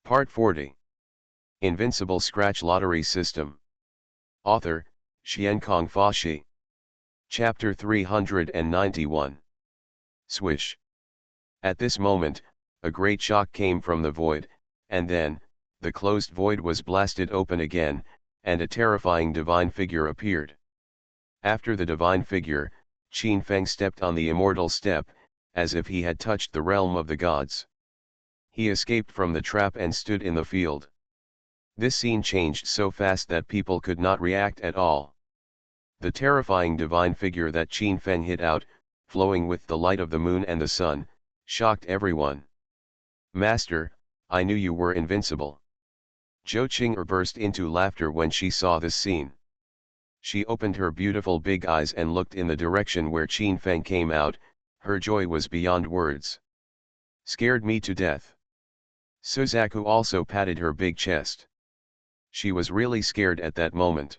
Part 40. Invincible Scratch Lottery System. Author, Xiankong Fa Shi. Chapter 391. Swish. At this moment, a great shock came from the void, and then, the closed void was blasted open again, and a terrifying divine figure appeared. After the divine figure, Qin Feng stepped on the immortal step, as if he had touched the realm of the gods. He escaped from the trap and stood in the field. This scene changed so fast that people could not react at all. The terrifying divine figure that Qin Feng hit out, flowing with the light of the moon and the sun, shocked everyone. "Master, I knew you were invincible." Zhou Qing'er burst into laughter when she saw this scene. She opened her beautiful big eyes and looked in the direction where Qin Feng came out. Her joy was beyond words. "Scared me to death." Suzaku also patted her big chest. She was really scared at that moment.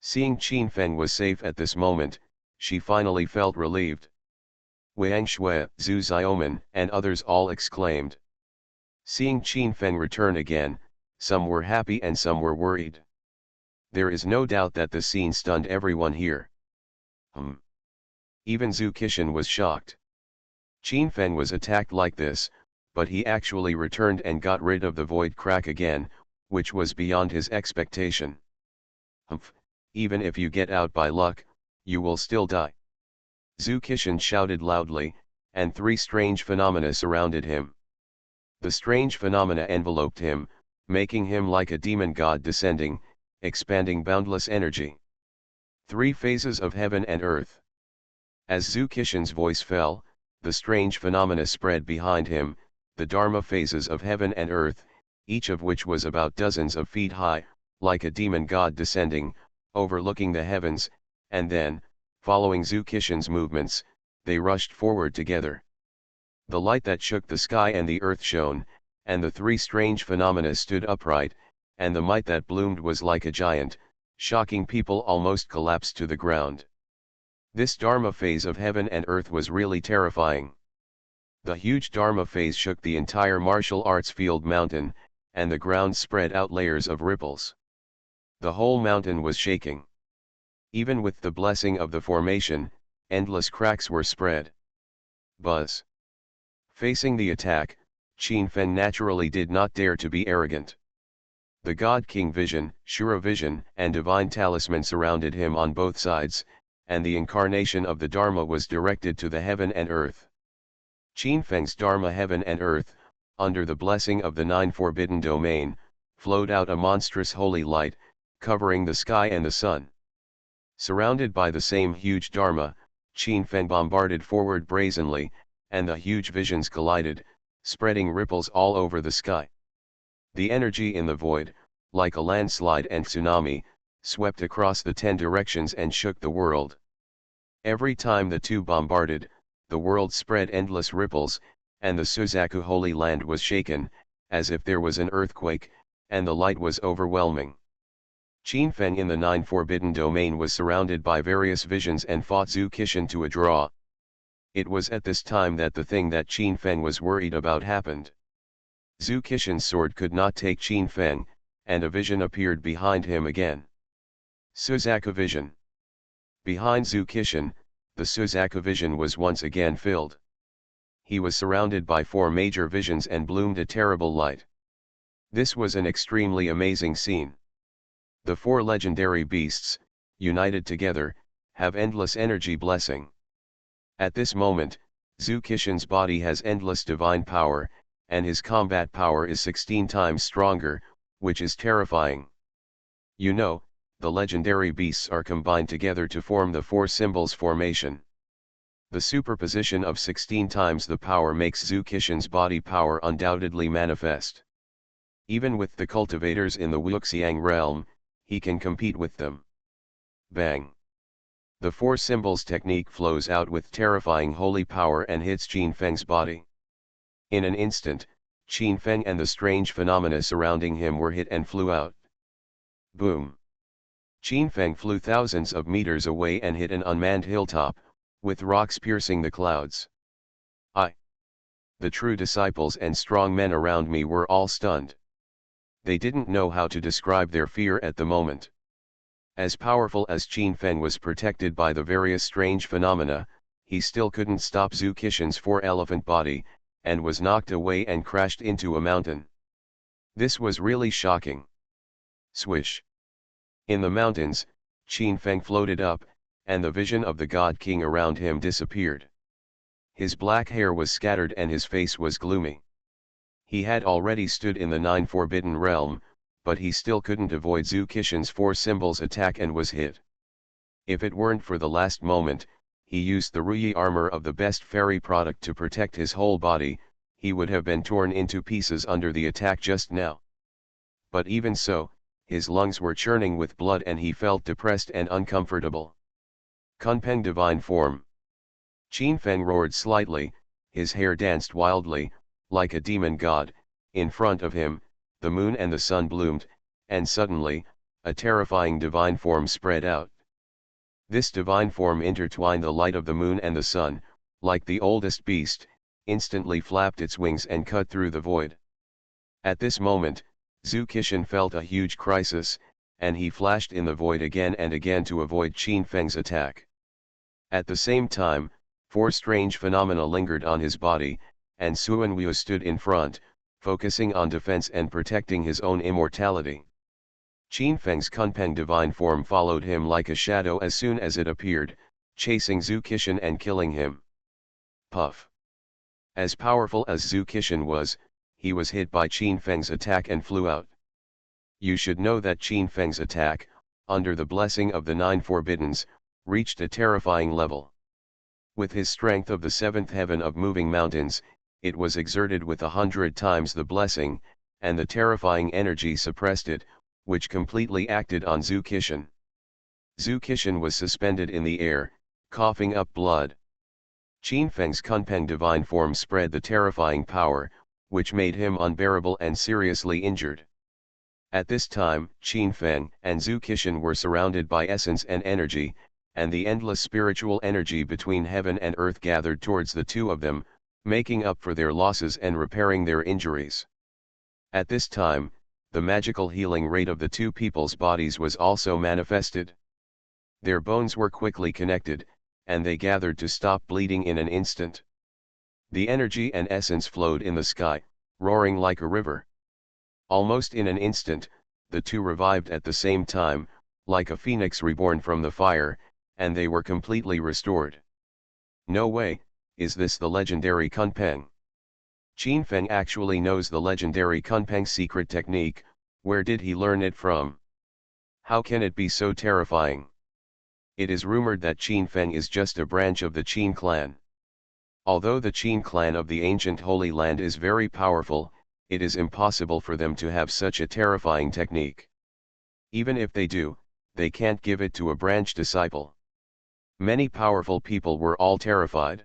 Seeing Qin Feng was safe at this moment, she finally felt relieved. Wang Shui, Zhu Xiaoman, and others all exclaimed. Seeing Qin Feng return again, some were happy and some were worried. There is no doubt that the scene stunned everyone here. Even Zhu Qishan was shocked. Qin Feng was attacked like this, but he actually returned and got rid of the void crack again, which was beyond his expectation. Even if you get out by luck, you will still die. Zhu Qishan shouted loudly, and three strange phenomena surrounded him. The strange phenomena enveloped him, making him like a demon god descending, expanding boundless energy. Three phases of heaven and earth. As Zhu Qishan's voice fell, the strange phenomena spread behind him, the Dharma phases of heaven and earth, each of which was about dozens of feet high, like a demon god descending, overlooking the heavens, and then, following Zhu Qishan's movements, they rushed forward together. The light that shook the sky and the earth shone, and the three strange phenomena stood upright, and the might that bloomed was like a giant, shocking people almost collapsed to the ground. This Dharma phase of heaven and earth was really terrifying. The huge Dharma phase shook the entire martial arts field mountain, and the ground spread out layers of ripples. The whole mountain was shaking. Even with the blessing of the formation, endless cracks were spread. Buzz. Facing the attack, Qin Feng naturally did not dare to be arrogant. The God King Vision, Shura Vision, and Divine Talisman surrounded him on both sides, and the incarnation of the Dharma was directed to the heaven and earth. Qin Feng's Dharma heaven and earth, under the blessing of the nine forbidden domain, flowed out a monstrous holy light, covering the sky and the sun. Surrounded by the same huge Dharma, Qin Feng bombarded forward brazenly, and the huge visions collided, spreading ripples all over the sky. The energy in the void, like a landslide and tsunami, swept across the 10 directions and shook the world. Every time the two bombarded, the world spread endless ripples, and the Suzaku Holy Land was shaken, as if there was an earthquake, and the light was overwhelming. Qin Feng in the nine forbidden domain was surrounded by various visions and fought Zhu Qishan to a draw. It was at this time that the thing that Qin Feng was worried about happened. Zhu Qishan's sword could not take Qin Feng, and a vision appeared behind him again. Suzaku Vision. Behind Zhu Qishan, the Suzaku Vision was once again filled. He was surrounded by 4 major visions and bloomed a terrible light. This was an extremely amazing scene. The 4 legendary beasts, united together, have endless energy blessing. At this moment, Zhu Qishan's body has endless divine power, and his combat power is 16 times stronger, which is terrifying. You know, the legendary beasts are combined together to form the 4 symbols formation. The superposition of 16 times the power makes Zhu Qishan's body power undoubtedly manifest. Even with the cultivators in the Wuxiang realm, he can compete with them. Bang! The 4 symbols technique flows out with terrifying holy power and hits Qin Feng's body. In an instant, Qin Feng and the strange phenomena surrounding him were hit and flew out. Boom! Qin Feng flew thousands of meters away and hit an unmanned hilltop, with rocks piercing the clouds. The true disciples and strong men around me were all stunned. They didn't know how to describe their fear at the moment. As powerful as Qin Feng was protected by the various strange phenomena, he still couldn't stop Zhu Qixin's four-elephant body, and was knocked away and crashed into a mountain. This was really shocking. Swish! In the mountains, Qin Feng floated up, and the vision of the God King around him disappeared. His black hair was scattered and his face was gloomy. He had already stood in the 9 Forbidden Realm, but he still couldn't avoid Zhu Qixin's 4 symbols attack and was hit. If it weren't for the last moment, he used the Ruyi armor of the best fairy product to protect his whole body, he would have been torn into pieces under the attack just now. But even so, his lungs were churning with blood and he felt depressed and uncomfortable. Kunpeng Divine Form. Qin Feng roared slightly, his hair danced wildly, like a demon god. In front of him, the moon and the sun bloomed, and suddenly, a terrifying divine form spread out. This divine form intertwined the light of the moon and the sun, like the oldest beast, instantly flapped its wings and cut through the void. At this moment, Zhu Qixin felt a huge crisis, and he flashed in the void again and again to avoid Qin Feng's attack. At the same time, 4 strange phenomena lingered on his body, and Suan Wu stood in front, focusing on defense and protecting his own immortality. Qin Feng's Kunpeng divine form followed him like a shadow as soon as it appeared, chasing Zhu Qixin and killing him. Puff! As powerful as Zhu Qixin was, he was hit by Qin Feng's attack and flew out. You should know that Qin Feng's attack, under the blessing of the 9 Forbiddens, reached a terrifying level. With his strength of the 7th heaven of moving mountains, it was exerted with 100 times the blessing, and the terrifying energy suppressed it, which completely acted on Zhu Qixin. Zhu Qixin was suspended in the air, coughing up blood. Qin Feng's Kunpeng divine form spread the terrifying power, which made him unbearable and seriously injured. At this time, Qin Feng and Zhu Qixin were surrounded by essence and energy, and the endless spiritual energy between heaven and earth gathered towards the two of them, making up for their losses and repairing their injuries. At this time, the magical healing rate of the two people's bodies was also manifested. Their bones were quickly connected, and they gathered to stop bleeding in an instant. The energy and essence flowed in the sky, roaring like a river. Almost in an instant, the two revived at the same time, like a phoenix reborn from the fire, and they were completely restored. No way, is this the legendary Kunpeng? Qin Feng actually knows the legendary Kunpeng secret technique. Where did he learn it from? How can it be so terrifying? It is rumored that Qin Feng is just a branch of the Qin clan. Although the Qin clan of the ancient Holy Land is very powerful, it is impossible for them to have such a terrifying technique. Even if they do, they can't give it to a branch disciple. Many powerful people were all terrified.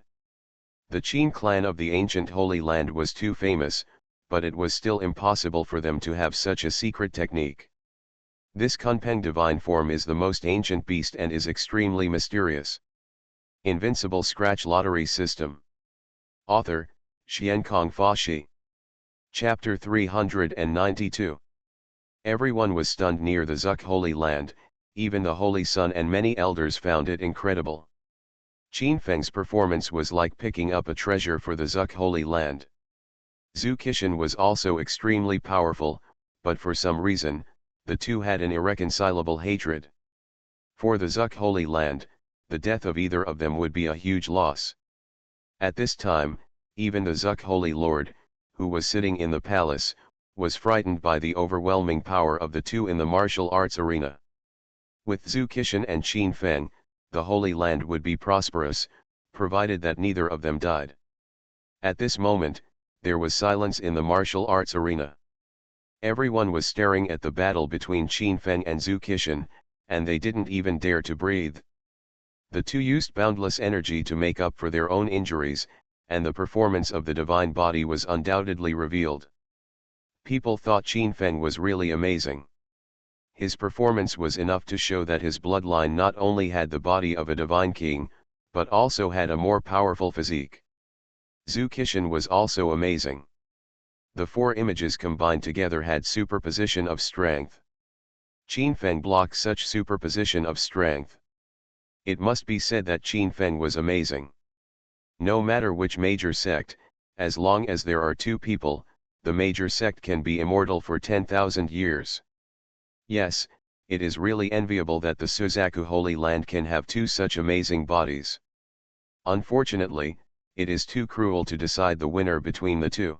The Qin clan of the ancient Holy Land was too famous, but it was still impossible for them to have such a secret technique. This Kunpeng divine form is the most ancient beast and is extremely mysterious. Invincible Scratch Lottery System. Author, Xiankong Fashi. Chapter 392. Everyone was stunned near the Zuk Holy Land, even the Holy Sun and many elders found it incredible. Qin Feng's performance was like picking up a treasure for the Zuk Holy Land. Zhu Qixin was also extremely powerful, but for some reason, the two had an irreconcilable hatred. For the Zuk Holy Land, the death of either of them would be a huge loss. At this time, even the Zuk Holy Lord, who was sitting in the palace, was frightened by the overwhelming power of the two in the martial arts arena. With Zhu Qixin and Qin Feng, the Holy Land would be prosperous, provided that neither of them died. At this moment, there was silence in the martial arts arena. Everyone was staring at the battle between Qin Feng and Zhu Qixin, and they didn't even dare to breathe. The two used boundless energy to make up for their own injuries, and the performance of the divine body was undoubtedly revealed. People thought Qin Feng was really amazing. His performance was enough to show that his bloodline not only had the body of a divine king, but also had a more powerful physique. Zhu Qixin was also amazing. The four images combined together had superposition of strength. Qin Feng blocked such superposition of strength. It must be said that Qin Feng was amazing. No matter which major sect, as long as there are two people, the major sect can be immortal for 10,000 years. Yes, it is really enviable that the Suzaku Holy Land can have two such amazing bodies. Unfortunately, it is too cruel to decide the winner between the two.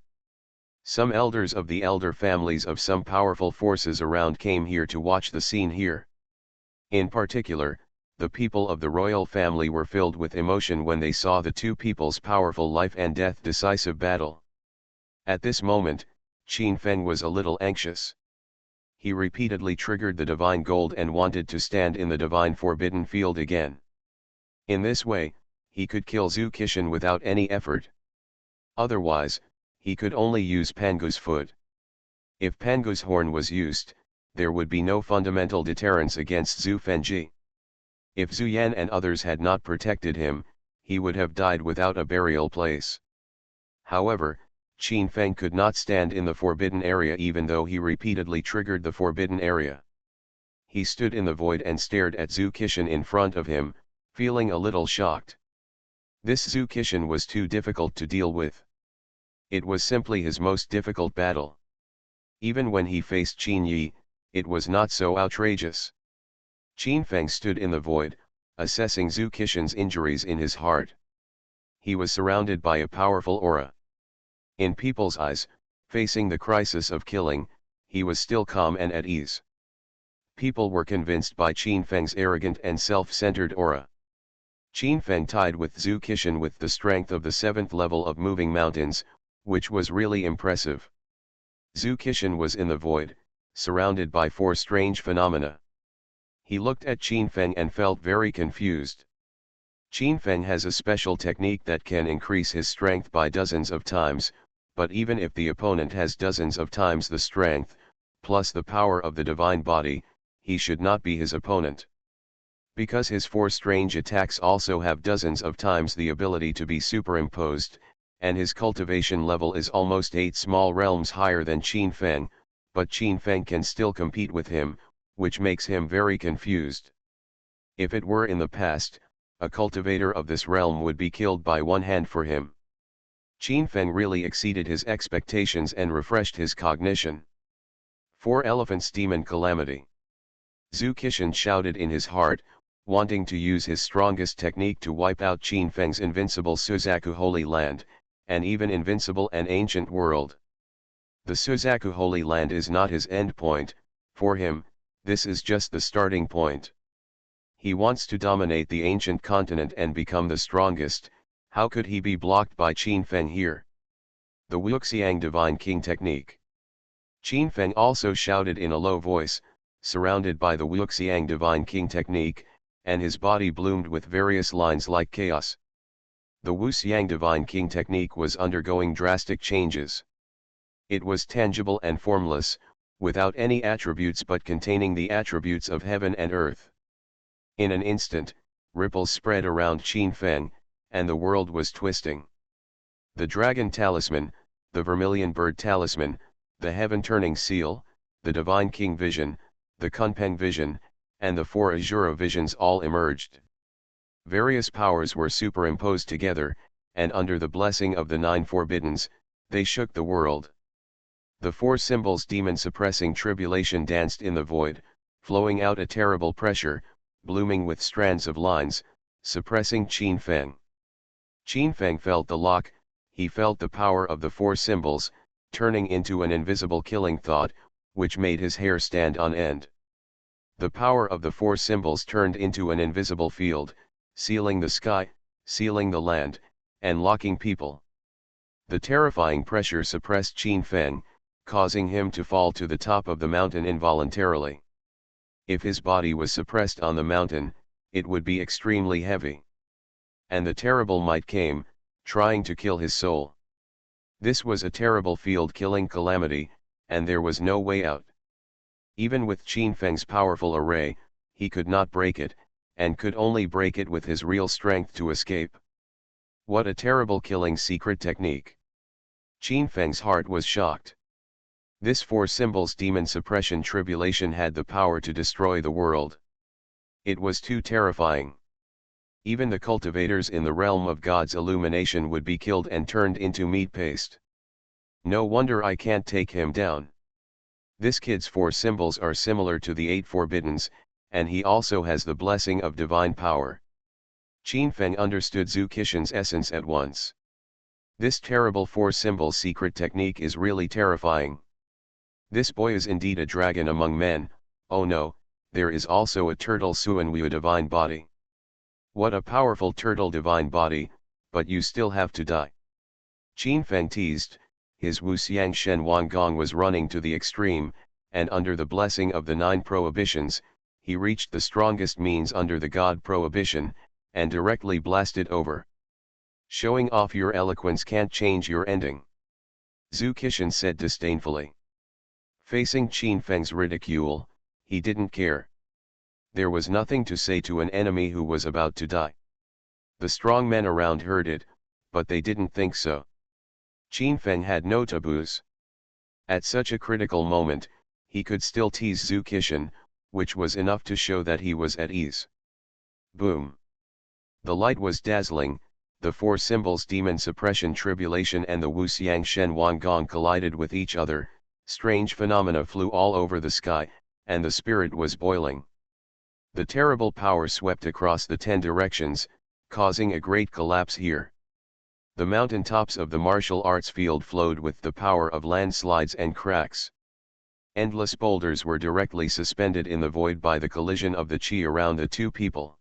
Some elders of the elder families of some powerful forces around came here to watch the scene here. In particular, the people of the royal family were filled with emotion when they saw the two people's powerful life and death decisive battle. At this moment, Qin Feng was a little anxious. He repeatedly triggered the divine gold and wanted to stand in the divine forbidden field again. In this way, he could kill Zhu Qixin without any effort. Otherwise, he could only use Pangu's foot. If Pangu's horn was used, there would be no fundamental deterrence against Zhu Fengji. If Zhu Yan and others had not protected him, he would have died without a burial place. However, Qin Feng could not stand in the forbidden area even though he repeatedly triggered the forbidden area. He stood in the void and stared at Zhu Qixin in front of him, feeling a little shocked. This Zhu Qixin was too difficult to deal with. It was simply his most difficult battle. Even when he faced Qin Yi, it was not so outrageous. Qin Feng stood in the void, assessing Zhu Qixin's injuries in his heart. He was surrounded by a powerful aura. In people's eyes, facing the crisis of killing, he was still calm and at ease. People were convinced by Qin Feng's arrogant and self-centered aura. Qin Feng tied with Zhu Qixin with the strength of the 7th level of moving mountains, which was really impressive. Zhu Qixin was in the void, surrounded by 4 strange phenomena. He looked at Qin Feng and felt very confused. Qin Feng has a special technique that can increase his strength by dozens of times, but even if the opponent has dozens of times the strength, plus the power of the divine body, he should not be his opponent. Because his 4 strange attacks also have dozens of times the ability to be superimposed, and his cultivation level is almost 8 small realms higher than Qin Feng, but Qin Feng can still compete with him, which makes him very confused. If it were in the past, a cultivator of this realm would be killed by one hand for him. Qin Feng really exceeded his expectations and refreshed his cognition. 4 Elephants Demon Calamity. Zhu Qixin shouted in his heart, wanting to use his strongest technique to wipe out Qin Feng's invincible Suzaku Holy Land, and even Invincible and Ancient World. The Suzaku Holy Land is not his end point, for him, this is just the starting point. He wants to dominate the ancient continent and become the strongest. How could he be blocked by Qin Feng here? The Wuxiang Divine King Technique. Qin Feng also shouted in a low voice, surrounded by the Wuxiang Divine King Technique, and his body bloomed with various lines like chaos. The Wuxiang Divine King Technique was undergoing drastic changes. It was tangible and formless, without any attributes but containing the attributes of heaven and earth. In an instant, ripples spread around Qin Feng, and the world was twisting. The Dragon Talisman, the Vermilion Bird Talisman, the Heaven-Turning Seal, the Divine King Vision, the Kunpeng Vision, and the 4 Azura Visions all emerged. Various powers were superimposed together, and under the blessing of the 9 Forbiddens, they shook the world. The 4 symbols demon-suppressing tribulation danced in the void, flowing out a terrible pressure, blooming with strands of lines, suppressing Qin Feng. Qin Feng felt the lock, he felt the power of the 4 symbols, turning into an invisible killing thought, which made his hair stand on end. The power of the 4 symbols turned into an invisible field, sealing the sky, sealing the land, and locking people. The terrifying pressure suppressed Qin Feng, causing him to fall to the top of the mountain involuntarily. If his body was suppressed on the mountain, it would be extremely heavy. And the terrible might came, trying to kill his soul. This was a terrible field-killing calamity, and there was no way out. Even with Qin Feng's powerful array, he could not break it, and could only break it with his real strength to escape. What a terrible killing secret technique. Qin Feng's heart was shocked. This four symbols demon suppression tribulation had the power to destroy the world. It was too terrifying. Even the cultivators in the realm of God's illumination would be killed and turned into meat paste. No wonder I can't take him down. This kid's four symbols are similar to the 8 forbiddens, and he also has the blessing of divine power. Qin Feng understood Zhu Qixin's essence at once. This terrible four symbol secret technique is really terrifying. This boy is indeed a dragon among men. Oh no, there is also a turtle Suanwu divine body. What a powerful turtle divine body, but you still have to die. Qin Feng teased, his Wuxiang Shen Wang Gong was running to the extreme, and under the blessing of the 9 prohibitions, he reached the strongest means under the God prohibition, and directly blasted over. Showing off your eloquence can't change your ending. Zhu Qixin said disdainfully. Facing Qin Feng's ridicule, he didn't care. There was nothing to say to an enemy who was about to die. The strong men around heard it, but they didn't think so. Qin Feng had no taboos. At such a critical moment, he could still tease Zhu Qixin, which was enough to show that he was at ease. Boom! The light was dazzling, the four symbols demon suppression tribulation and the Wuxiang Shen Wang Gong collided with each other, strange phenomena flew all over the sky, and the spirit was boiling. The terrible power swept across the 10 directions, causing a great collapse here. The mountain tops of the martial arts field flowed with the power of landslides and cracks. Endless boulders were directly suspended in the void by the collision of the chi around the two people.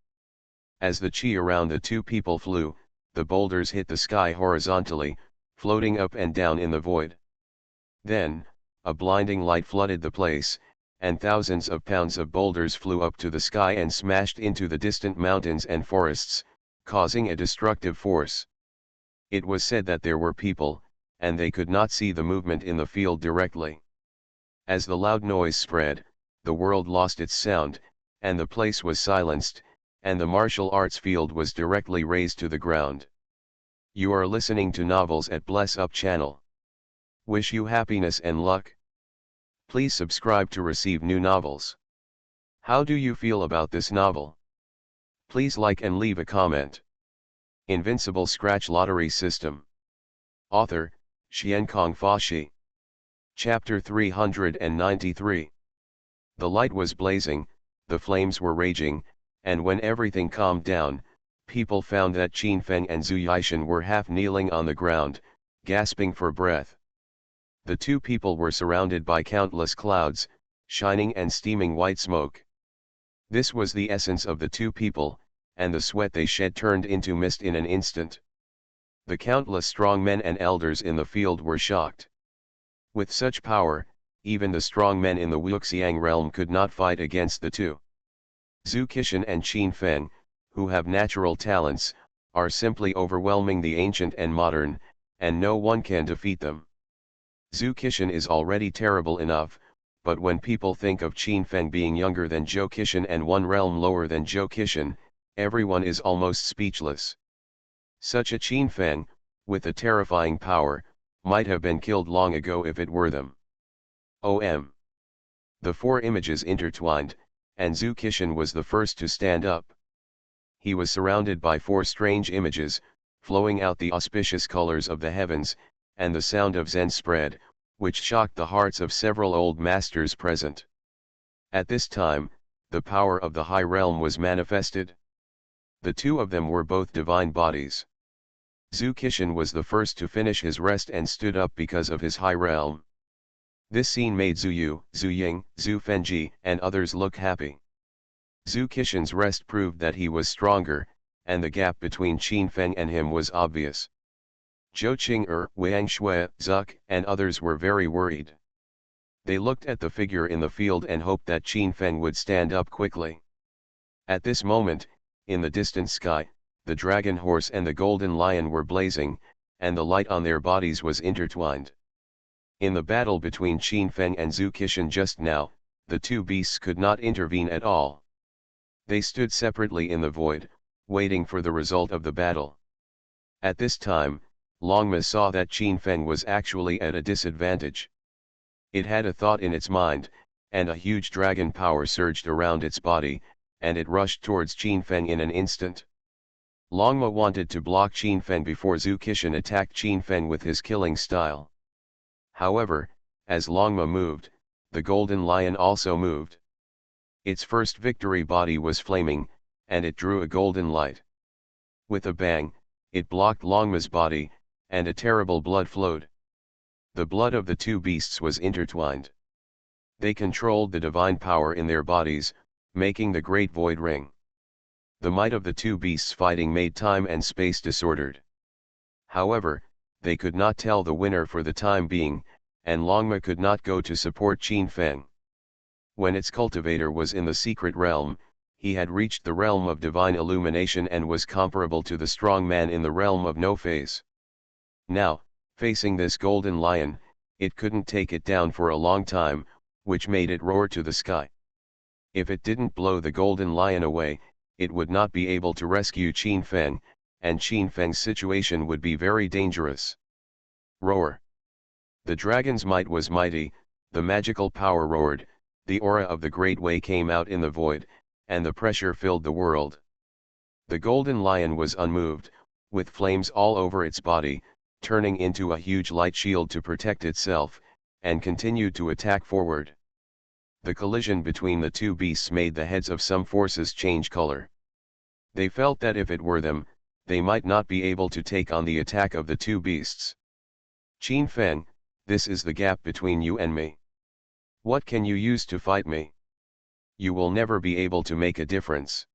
As the chi around the two people flew, the boulders hit the sky horizontally, floating up and down in the void. Then, a blinding light flooded the place, and thousands of pounds of boulders flew up to the sky and smashed into the distant mountains and forests, causing a destructive force. It was said that there were people, and they could not see the movement in the field directly. As the loud noise spread, the world lost its sound, and the place was silenced, and the martial arts field was directly razed to the ground. You are listening to Novels at Bless Up channel. Wish you happiness and luck. Please subscribe to receive new novels. How do you feel about this novel? Please like and leave a comment. Invincible Scratch Lottery System. Author, Xiankong Fashi. Chapter 393. The light was blazing, the flames were raging, and when everything calmed down, people found that Qin Feng and Zhu Yixin were half kneeling on the ground, gasping for breath. The two people were surrounded by countless clouds, shining and steaming white smoke. This was the essence of the two people, and the sweat they shed turned into mist in an instant. The countless strong men and elders in the field were shocked. With such power, even the strong men in the Wuxiang realm could not fight against the two. Zhu Qixin and Qin Feng, who have natural talents, are simply overwhelming the ancient and modern, and no one can defeat them. Zhu Qixin is already terrible enough, but when people think of Qin Feng being younger than Zhou Qixin and one realm lower than Zhou Qixin, everyone is almost speechless. Such a Qin Feng, with a terrifying power, might have been killed long ago if it were them. OM. The four images intertwined, and Zhu Qixin was the first to stand up. He was surrounded by four strange images, flowing out the auspicious colors of the heavens, and the sound of Zen spread, which shocked the hearts of several old masters present. At this time, the power of the high realm was manifested. The two of them were both divine bodies. Zhu Qixin was the first to finish his rest and stood up because of his high realm. This scene made Zhu Yu, Zhu Ying, Zhu Fenji, and others look happy. Zhu Qixin's rest proved that he was stronger, and the gap between Qin Feng and him was obvious. Zhou Qing'er, Wang Shui, Zuck, and others were very worried. They looked at the figure in the field and hoped that Qin Feng would stand up quickly. At this moment, in the distant sky, the dragon horse and the golden lion were blazing, and the light on their bodies was intertwined. In the battle between Qin Feng and Zhu Qixin just now, the two beasts could not intervene at all. They stood separately in the void, waiting for the result of the battle. At this time, Longma saw that Qin Feng was actually at a disadvantage. It had a thought in its mind, and a huge dragon power surged around its body, and it rushed towards Qin Feng in an instant. Longma wanted to block Qin Feng before Zhu Qishan attacked Qin Feng with his killing style. However, as Longma moved, the golden lion also moved. Its first victory body was flaming, and it drew a golden light. With a bang, it blocked Longma's body, and a terrible blood flowed. The blood of the two beasts was intertwined. They controlled the divine power in their bodies, making the great void ring. The might of the two beasts fighting made time and space disordered. However, they could not tell the winner for the time being, and Longma could not go to support Qin Feng. When its cultivator was in the secret realm, he had reached the realm of divine illumination and was comparable to the strong man in the realm of no phase. Now, facing this golden lion, it couldn't take it down for a long time, which made it roar to the sky. If it didn't blow the golden lion away, it would not be able to rescue Qin Feng, and Qin Feng's situation would be very dangerous. Roar. The dragon's might was mighty, the magical power roared, the aura of the Great Way came out in the void, and the pressure filled the world. The golden lion was unmoved, with flames all over its body, turning into a huge light shield to protect itself, and continued to attack forward. The collision between the two beasts made the heads of some forces change color. They felt that if it were them, they might not be able to take on the attack of the two beasts. Qin Feng, this is the gap between you and me. What can you use to fight me? You will never be able to make a difference.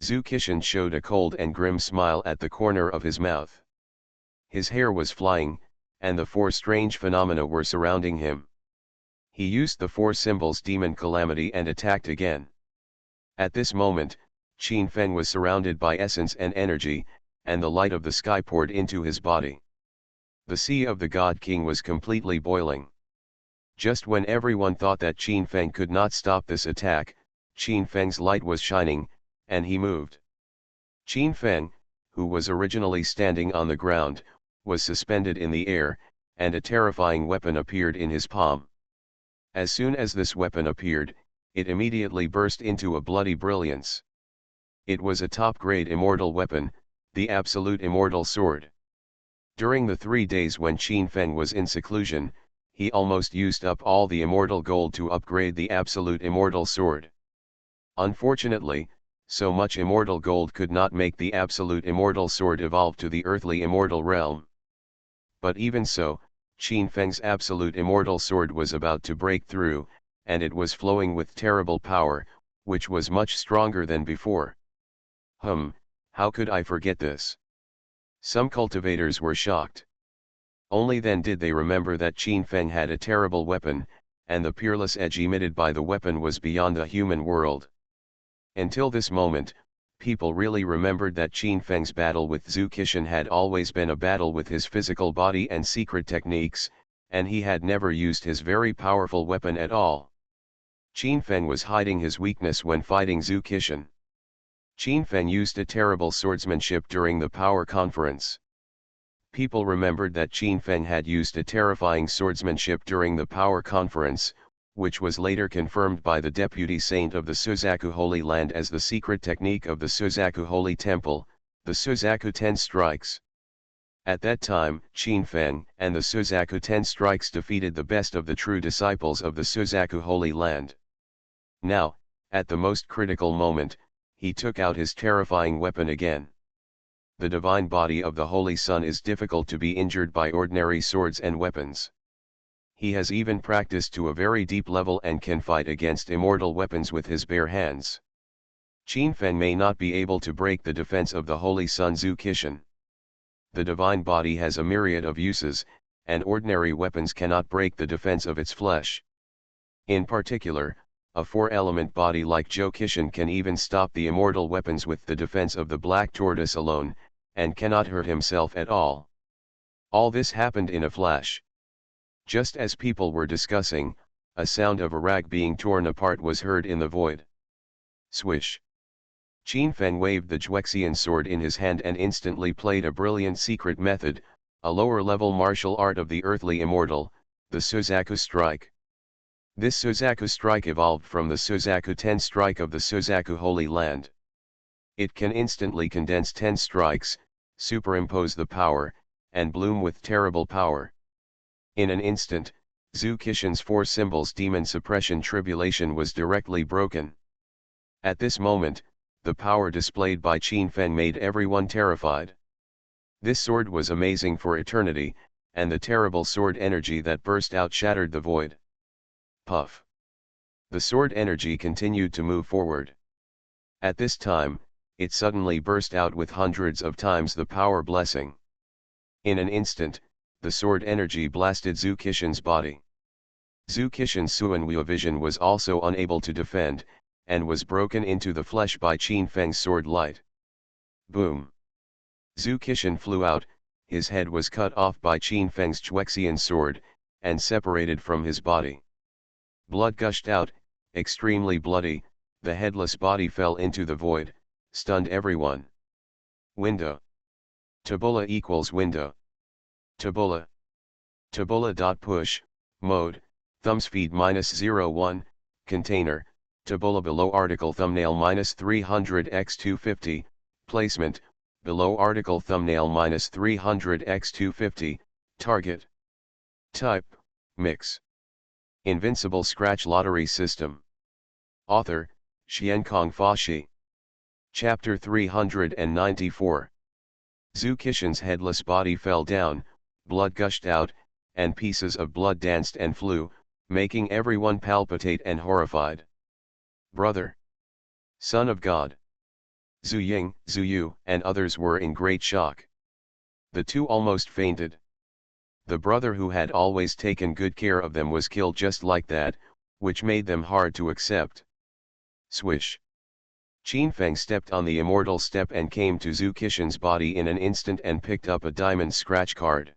Zhu Qishan showed a cold and grim smile at the corner of his mouth. His hair was flying, and the four strange phenomena were surrounding him. He used the four symbols Demon Calamity and attacked again. At this moment, Qin Feng was surrounded by essence and energy, and the light of the sky poured into his body. The sea of the God King was completely boiling. Just when everyone thought that Qin Feng could not stop this attack, Qin Feng's light was shining, and he moved. Qin Feng, who was originally standing on the ground, was suspended in the air, and a terrifying weapon appeared in his palm. As soon as this weapon appeared, it immediately burst into a bloody brilliance. It was a top-grade immortal weapon, the absolute immortal sword. During the 3 days when Qin Feng was in seclusion, he almost used up all the immortal gold to upgrade the absolute immortal sword. Unfortunately, so much immortal gold could not make the absolute immortal sword evolve to the earthly immortal realm. But even so, Qin Feng's absolute immortal sword was about to break through, and it was flowing with terrible power, which was much stronger than before. How could I forget this? Some cultivators were shocked. Only then did they remember that Qin Feng had a terrible weapon, and the peerless edge emitted by the weapon was beyond the human world. Until this moment, people really remembered that Qin Feng's battle with Zhu Qishan had always been a battle with his physical body and secret techniques, and he had never used his very powerful weapon at all. Qin Feng was hiding his weakness when fighting Zhu Qishan. Qin Feng used a terrible swordsmanship during the power conference. People remembered that Qin Feng had used a terrifying swordsmanship during the power conference, which was later confirmed by the deputy saint of the Suzaku Holy Land as the secret technique of the Suzaku Holy Temple, the Suzaku 10 Strikes. At that time, Qin Feng and the Suzaku 10 Strikes defeated the best of the true disciples of the Suzaku Holy Land. Now, at the most critical moment, he took out his terrifying weapon again. The divine body of the Holy Sun is difficult to be injured by ordinary swords and weapons. He has even practiced to a very deep level and can fight against immortal weapons with his bare hands. Qin Feng may not be able to break the defense of the Holy Sun Zhu Qishan. The divine body has a myriad of uses, and ordinary weapons cannot break the defense of its flesh. In particular, a 4-element body like Zhu Qishan can even stop the immortal weapons with the defense of the black tortoise alone, and cannot hurt himself at all. All this happened in a flash. Just as people were discussing, a sound of a rag being torn apart was heard in the void. Swish. Qin Feng waved the Juexian sword in his hand and instantly played a brilliant secret method, a lower-level martial art of the earthly immortal, the Suzaku strike. This Suzaku strike evolved from the Suzaku 10 strike of the Suzaku Holy Land. It can instantly condense 10 strikes, superimpose the power, and bloom with terrible power. In an instant, Zhu Qixin's 4 symbols demon suppression tribulation was directly broken. At this moment, the power displayed by Qin Feng made everyone terrified. This sword was amazing for eternity, and the terrible sword energy that burst out shattered the void. Puff. The sword energy continued to move forward. At this time, it suddenly burst out with hundreds of times the power blessing. In an instant, the sword energy blasted Zhu Qixin's body. Zhu Qixin's Suanhua vision was also unable to defend, and was broken into the flesh by Qin Feng's sword light. Boom! Zhu Qixin flew out, his head was cut off by Qin Feng's Juexian sword, and separated from his body. Blood gushed out, extremely bloody, the headless body fell into the void, stunned everyone. Window. Tabula equals window. Tabula. Tabula.push, mode, thumbspeed -01, container, tabula below article thumbnail -300x250, placement, below article thumbnail -300x250, target. Type, mix. Invincible Scratch Lottery System. Author, Xiankong Fashi. Chapter 394. Zhu Qixin's headless body fell down, blood gushed out, and pieces of blood danced and flew, making everyone palpitate and horrified. Brother! Son of God! Zhu Ying, Zhu Yu, and others were in great shock. The two almost fainted. The brother who had always taken good care of them was killed just like that, which made them hard to accept. Swish! Qin Feng stepped on the immortal step and came to Zhu Qixin's body in an instant and picked up a diamond scratch card.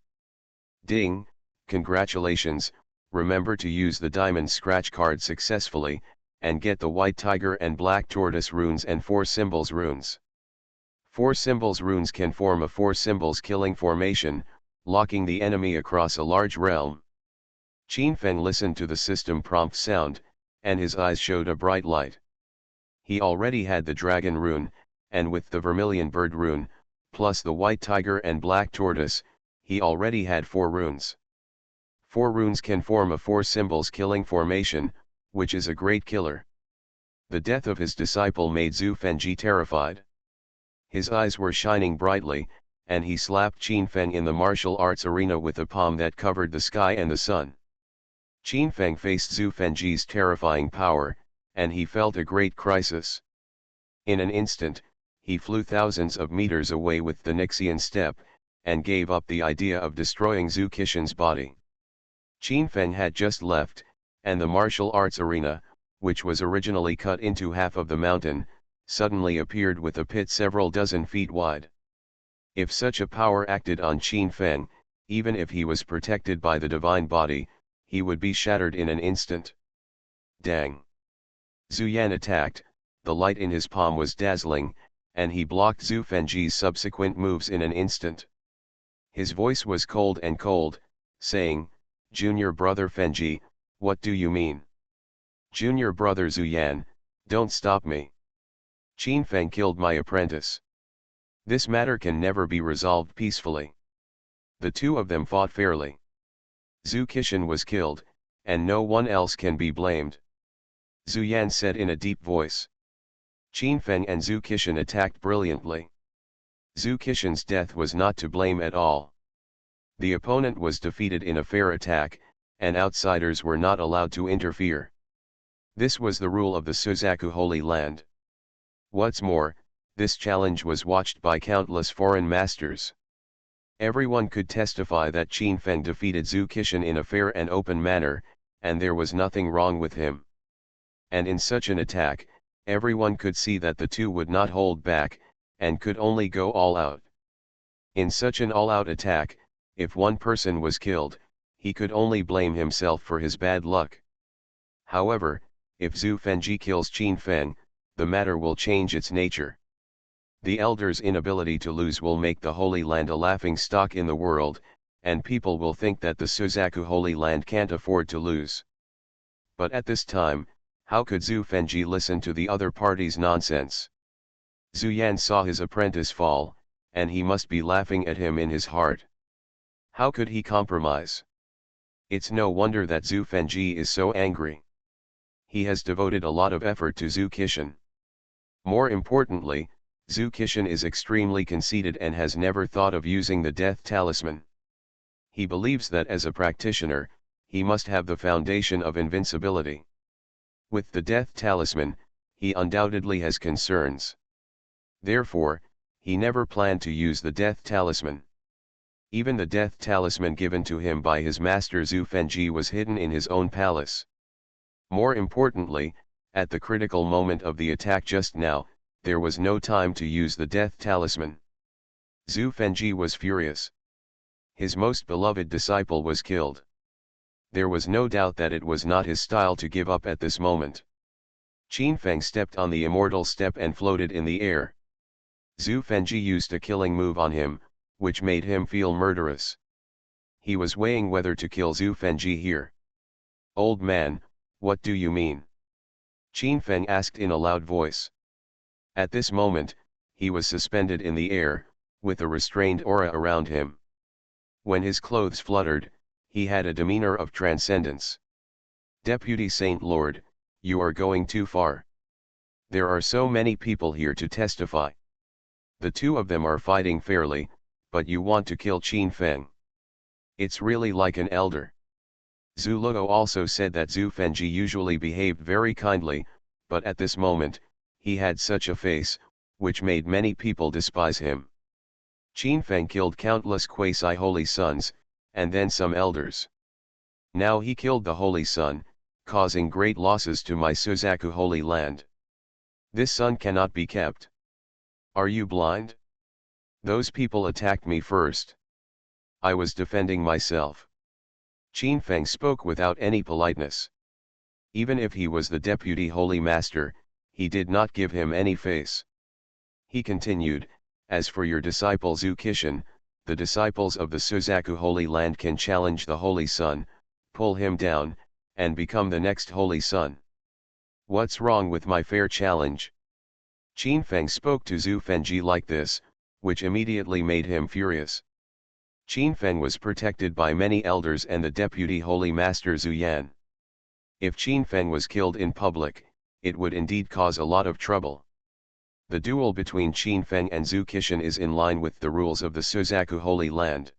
Ding! Congratulations, remember to use the diamond scratch card successfully, and get the white tiger and black tortoise runes and 4 symbols runes. 4 symbols runes can form a 4 symbols killing formation, locking the enemy across a large realm. Qin Feng listened to the system prompt sound, and his eyes showed a bright light. He already had the dragon rune, and with the vermilion bird rune, plus the white tiger and black tortoise, he already had 4 runes. 4 runes can form a 4 symbols killing formation, which is a great killer. The death of his disciple made Zhu Fengji terrified. His eyes were shining brightly, and he slapped Qin Feng in the martial arts arena with a palm that covered the sky and the sun. Qin Feng faced Zhu Fengji's terrifying power, and he felt a great crisis. In an instant, he flew thousands of meters away with the Nixian step, and gave up the idea of destroying Zhu Qixin's body. Qin Feng had just left, and the martial arts arena, which was originally cut into half of the mountain, suddenly appeared with a pit several dozen feet wide. If such a power acted on Qin Feng, even if he was protected by the divine body, he would be shattered in an instant. Dang! Zhu Yan attacked, the light in his palm was dazzling, and he blocked Zhu Fengji's subsequent moves in an instant. His voice was cold and cold, saying, "Junior brother Fengji, what do you mean? Junior brother Zhu Yan, don't stop me. Qin Feng killed my apprentice. This matter can never be resolved peacefully." The two of them fought fairly. Zhu Qixin was killed, and no one else can be blamed. Zhu Yan said in a deep voice. Qin Feng and Zhu Qixin attacked brilliantly. Zhu Qixin's death was not to blame at all. The opponent was defeated in a fair attack, and outsiders were not allowed to interfere. This was the rule of the Suzaku Holy Land. What's more, this challenge was watched by countless foreign masters. Everyone could testify that Qin Feng defeated Zhu Qixin in a fair and open manner, and there was nothing wrong with him. And in such an attack, everyone could see that the two would not hold back, and could only go all out. In such an all-out attack, if one person was killed, he could only blame himself for his bad luck. However, if Zhu Fengji kills Qin Feng, the matter will change its nature. The elders' inability to lose will make the Holy Land a laughing stock in the world, and people will think that the Suzaku Holy Land can't afford to lose. But at this time, how could Zhu Fengji listen to the other party's nonsense? Zhu Yan saw his apprentice fall, and he must be laughing at him in his heart. How could he compromise? It's no wonder that Zhu Fengji is so angry. He has devoted a lot of effort to Zhu Qixin. More importantly, Zhu Qixin is extremely conceited and has never thought of using the death talisman. He believes that as a practitioner, he must have the foundation of invincibility. With the death talisman, he undoubtedly has concerns. Therefore, he never planned to use the death talisman. Even the death talisman given to him by his master Zhu Fengji was hidden in his own palace. More importantly, at the critical moment of the attack just now, there was no time to use the death talisman. Zhu Fengji was furious. His most beloved disciple was killed. There was no doubt that it was not his style to give up at this moment. Qin Feng stepped on the immortal step and floated in the air. Zhu Fengji used a killing move on him, which made him feel murderous. He was weighing whether to kill Zhu Fengji here. "Old man, what do you mean?" Qin Feng asked in a loud voice. At this moment, he was suspended in the air, with a restrained aura around him. When his clothes fluttered, he had a demeanor of transcendence. "Deputy Saint Lord, you are going too far. There are so many people here to testify. The two of them are fighting fairly, but you want to kill Qin Feng. It's really like an elder." Zhu Luo also said that Zhu Fengji usually behaved very kindly, but at this moment, he had such a face, which made many people despise him. Qin Feng killed countless quasi-holy sons, and then some elders. Now he killed the holy son, causing great losses to my Suzaku Holy Land. This son cannot be kept. Are you blind? Those people attacked me first. I was defending myself. Qin Feng spoke without any politeness. Even if he was the deputy holy master, he did not give him any face. He continued, "As for your disciple Zhu Qixin, the disciples of the Suzaku Holy Land can challenge the Holy Sun, pull him down, and become the next Holy Sun. What's wrong with my fair challenge?" Qin Feng spoke to Zhu Fengji like this, which immediately made him furious. Qin Feng was protected by many elders and the deputy holy master Zhu Yan. If Qin Feng was killed in public, it would indeed cause a lot of trouble. The duel between Qin Feng and Zhu Qixin is in line with the rules of the Suzaku Holy Land.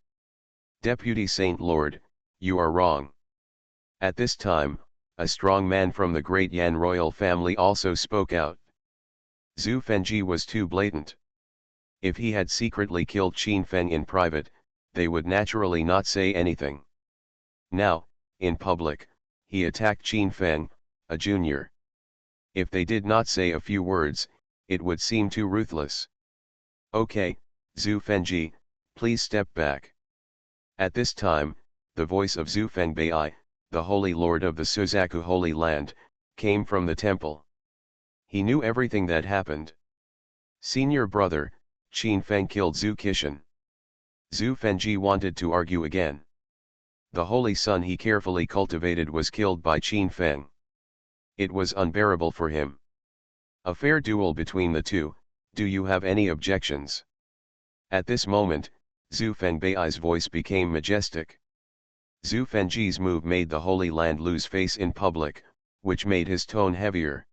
"Deputy Saint Lord, you are wrong." At this time, a strong man from the great Yan royal family also spoke out. Zhu Fengji was too blatant. If he had secretly killed Qin Feng in private, they would naturally not say anything. Now, in public, he attacked Qin Feng, a junior. If they did not say a few words, it would seem too ruthless. "Okay, Zhu Fengji, please step back." At this time, the voice of Zhu Fengbei, the Holy Lord of the Suzaku Holy Land, came from the temple. He knew everything that happened. "Senior brother, Qin Feng killed Zhu Qixin." Zhu Fengji wanted to argue again. The holy son he carefully cultivated was killed by Qin Feng. It was unbearable for him. "A fair duel between the two, do you have any objections?" At this moment, Zhu Fengbei's voice became majestic. Zhu Fengji's move made the Holy Land lose face in public, which made his tone heavier.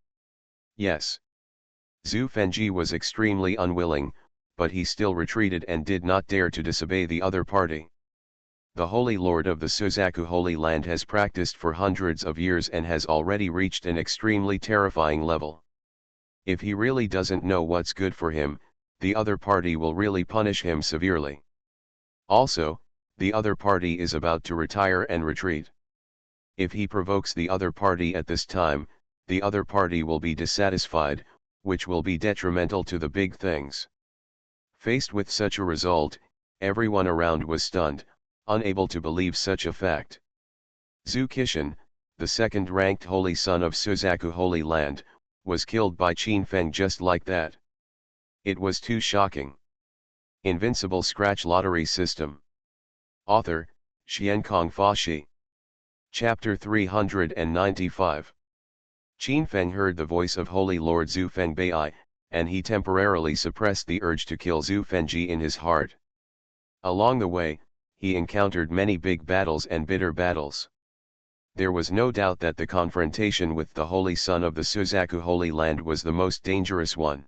Yes. Zhu Fengji was extremely unwilling, but he still retreated and did not dare to disobey the other party. The Holy Lord of the Suzaku Holy Land has practiced for hundreds of years and has already reached an extremely terrifying level. If he really doesn't know what's good for him, the other party will really punish him severely. Also, the other party is about to retire and retreat. If he provokes the other party at this time, the other party will be dissatisfied, which will be detrimental to the big things. Faced with such a result, everyone around was stunned, unable to believe such a fact. Zhu Qixin, the second-ranked holy son of Suzaku Holy Land, was killed by Qin Feng just like that. It was too shocking. Invincible Scratch Lottery System. Author, Xiankong Fashi. Chapter 395. Qin Feng heard the voice of Holy Lord Zhu Fengbei, and he temporarily suppressed the urge to kill Zhu Fengji in his heart. Along the way, he encountered many big battles and bitter battles. There was no doubt that the confrontation with the Holy Son of the Suzaku Holy Land was the most dangerous one.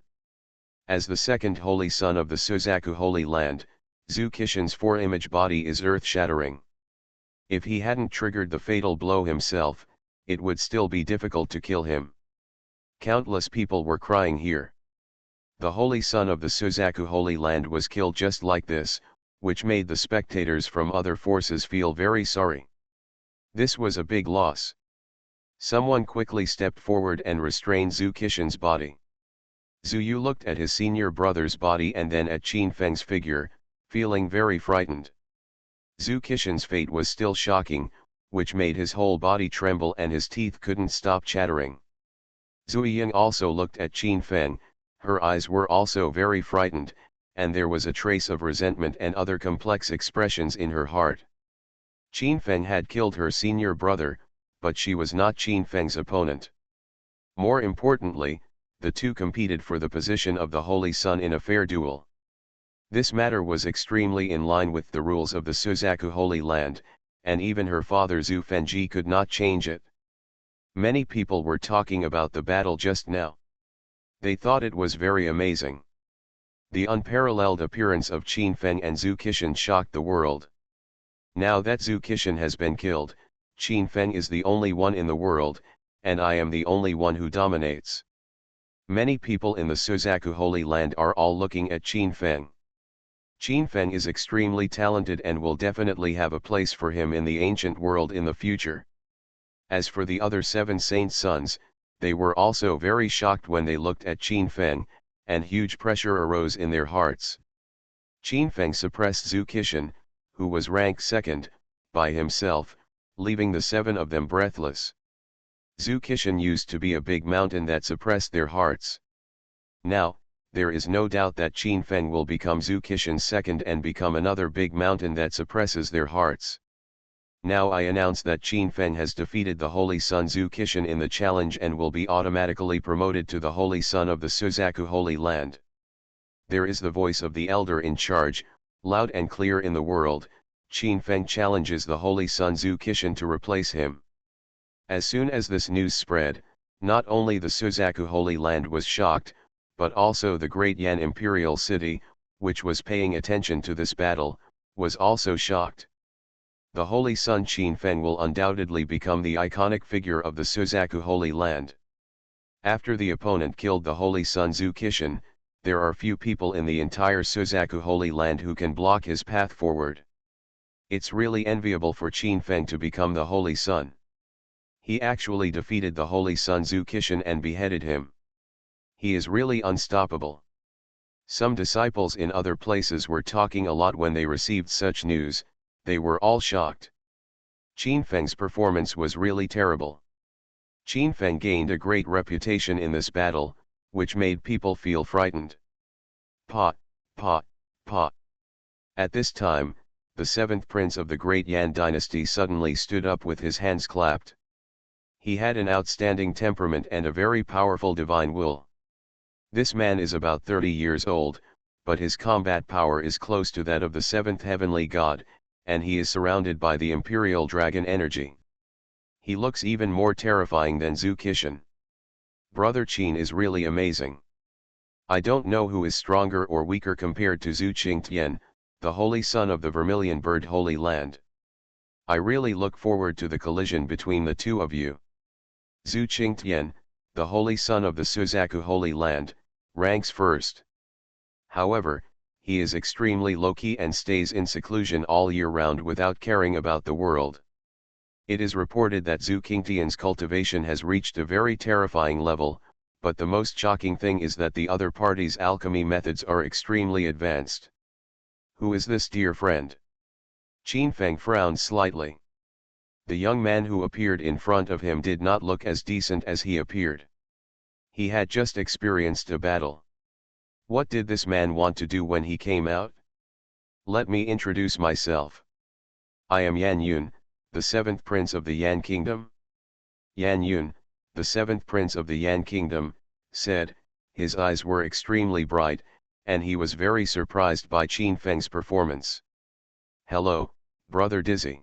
As the second Holy Son of the Suzaku Holy Land, Zhu Qixin's four-image body is earth-shattering. If he hadn't triggered the fatal blow himself, it would still be difficult to kill him. Countless people were crying here. The Holy Son of the Suzaku Holy Land was killed just like this, which made the spectators from other forces feel very sorry. This was a big loss. Someone quickly stepped forward and restrained Zhu Qixin's body. Zhu Yu looked at his senior brother's body and then at Qin Feng's figure, feeling very frightened. Zhu Qixin's fate was still shocking, which made his whole body tremble and his teeth couldn't stop chattering. Zhu Ying also looked at Qin Feng, her eyes were also very frightened, and there was a trace of resentment and other complex expressions in her heart. Qin Feng had killed her senior brother, but she was not Qin Feng's opponent. More importantly, the two competed for the position of the Holy Son in a fair duel. This matter was extremely in line with the rules of the Suzaku Holy Land, and even her father Zhu Fengji could not change it. Many people were talking about the battle just now. They thought it was very amazing. The unparalleled appearance of Qin Feng and Zhu Qixin shocked the world. Now that Zhu Qixin has been killed, Qin Feng is the only one in the world, and I am the only one who dominates. Many people in the Suzaku Holy Land are all looking at Qin Feng. Qin Feng is extremely talented and will definitely have a place for him in the ancient world in the future. As for the other 7 saint sons, they were also very shocked when they looked at Qin Feng, and huge pressure arose in their hearts. Qin Feng suppressed Zhu Qixin, who was ranked second, by himself, leaving the 7 of them breathless. Zhu Qixin used to be a big mountain that suppressed their hearts. Now, there is no doubt that Qin Feng will become Zhu Qixin's second and become another big mountain that suppresses their hearts. Now I announce that Qin Feng has defeated the Holy Son Zhu Qixin in the challenge and will be automatically promoted to the Holy Son of the Suzaku Holy Land. There is the voice of the elder in charge, loud and clear in the world. Qin Feng challenges the Holy Son Zhu Qixin to replace him. As soon as this news spread, not only the Suzaku Holy Land was shocked, but also the Great Yan Imperial City, which was paying attention to this battle, was also shocked. The Holy Son Qin Feng will undoubtedly become the iconic figure of the Suzaku Holy Land. After the opponent killed the Holy Son Zhu Qixin, there are few people in the entire Suzaku Holy Land who can block his path forward. It's really enviable for Qin Feng to become the Holy Son. He actually defeated the Holy Son Zhu Qixin and beheaded him. He is really unstoppable. Some disciples in other places were talking a lot when they received such news. They were all shocked. Qin Feng's performance was really terrible. Qin Feng gained a great reputation in this battle, which made people feel frightened. Pa, pa, pa. At this time, the 7th prince of the Great Yan dynasty suddenly stood up with his hands clapped. He had an outstanding temperament and a very powerful divine will. This man is about 30 years old, but his combat power is close to that of the 7th heavenly god, and he is surrounded by the imperial dragon energy. He looks even more terrifying than Zhu Qixin. Brother Qin is really amazing. I don't know who is stronger or weaker compared to Zhu Qingtian, the Holy Son of the Vermilion Bird Holy Land. I really look forward to the collision between the two of you. Zhu Qingtian, the Holy Son of the Suzaku Holy Land, ranks first. However, he is extremely low-key and stays in seclusion all year round without caring about the world. It is reported that Zhu Qingtian's cultivation has reached a very terrifying level, but the most shocking thing is that the other party's alchemy methods are extremely advanced. Who is this dear friend? Qin Feng frowned slightly. The young man who appeared in front of him did not look as decent as he appeared. He had just experienced a battle. What did this man want to do when he came out? Let me introduce myself. I am Yan Yun, the seventh prince of the Yan kingdom. Yan Yun, the seventh prince of the Yan kingdom, said. His eyes were extremely bright, and he was very surprised by Qin Feng's performance. Hello, brother Dizzy.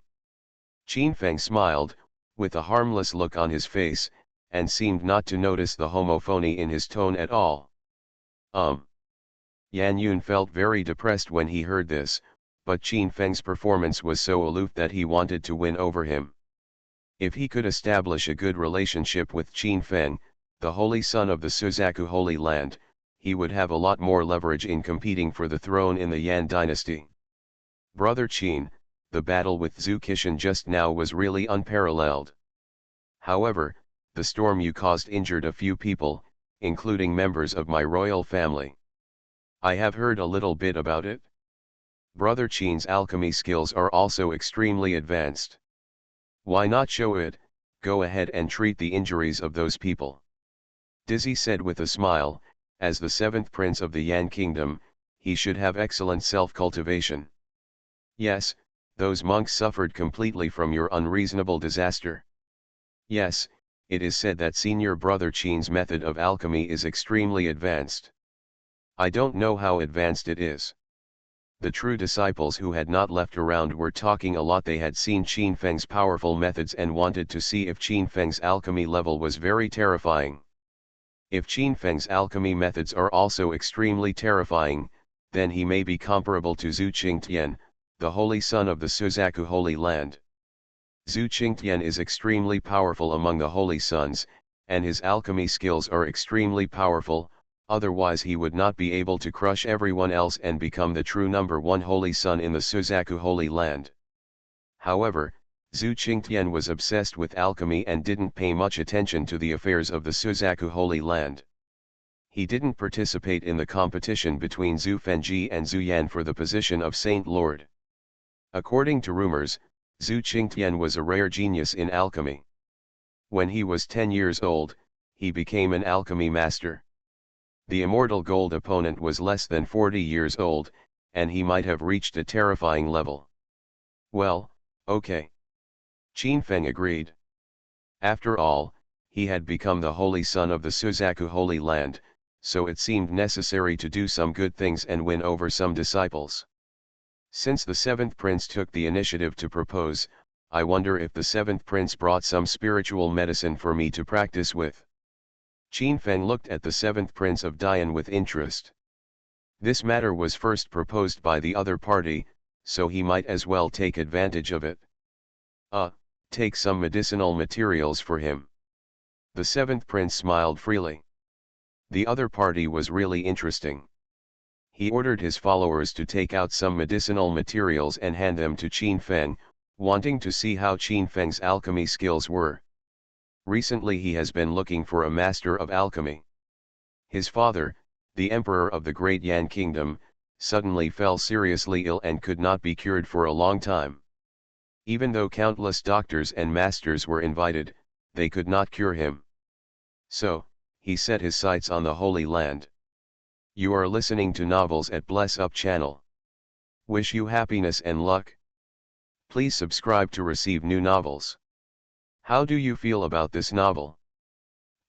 Qin Feng smiled, with a harmless look on his face, and seemed not to notice the homophony in his tone at all. Yan Yun felt very depressed when he heard this, but Qin Feng's performance was so aloof that he wanted to win over him. If he could establish a good relationship with Qin Feng, the holy son of the Suzaku Holy Land, he would have a lot more leverage in competing for the throne in the Yan dynasty. Brother Qin, the battle with Zhu Qishan just now was really unparalleled. However, the storm you caused injured a few people, including members of my royal family. I have heard a little bit about it. Brother Qin's alchemy skills are also extremely advanced. Why not show it? Go ahead and treat the injuries of those people. Dizzy said with a smile. As the seventh prince of the Yan kingdom, he should have excellent self-cultivation. Yes, those monks suffered completely from your unreasonable disaster. Yes, it is said that senior brother Qin's method of alchemy is extremely advanced. I don't know how advanced it is. The true disciples who had not left around were talking a lot. They had seen Qin Feng's powerful methods and wanted to see if Qin Feng's alchemy level was very terrifying. If Qin Feng's alchemy methods are also extremely terrifying, then he may be comparable to Zhu Qingtian, the holy son of the Suzaku Holy Land. Zhu Qingtian is extremely powerful among the holy sons, and his alchemy skills are extremely powerful, otherwise he would not be able to crush everyone else and become the true number one holy son in the Suzaku Holy Land. However, Zhu Qingtian was obsessed with alchemy and didn't pay much attention to the affairs of the Suzaku Holy Land. He didn't participate in the competition between Zhu Fenji and Zhu Yan for the position of Saint Lord. According to rumors, Zhu Qingtian was a rare genius in alchemy. When he was 10 years old, he became an alchemy master. The immortal gold opponent was less than 40 years old, and he might have reached a terrifying level. Well, okay. Qin Feng agreed. After all, he had become the holy son of the Suzaku Holy Land, so it seemed necessary to do some good things and win over some disciples. Since the seventh prince took the initiative to propose, I wonder if the seventh prince brought some spiritual medicine for me to practice with. Qin Feng looked at the seventh prince of Dian with interest. This matter was first proposed by the other party, so he might as well take advantage of it. Take some medicinal materials for him. The seventh prince smiled freely. The other party was really interesting. He ordered his followers to take out some medicinal materials and hand them to Qin Feng, wanting to see how Qin Feng's alchemy skills were. Recently he has been looking for a master of alchemy. His father, the emperor of the great Yan kingdom, suddenly fell seriously ill and could not be cured for a long time. Even though countless doctors and masters were invited, they could not cure him. So, he set his sights on the Holy Land. You are listening to Novels at Bless Up channel. Wish you happiness and luck. Please subscribe to receive new novels. How do you feel about this novel?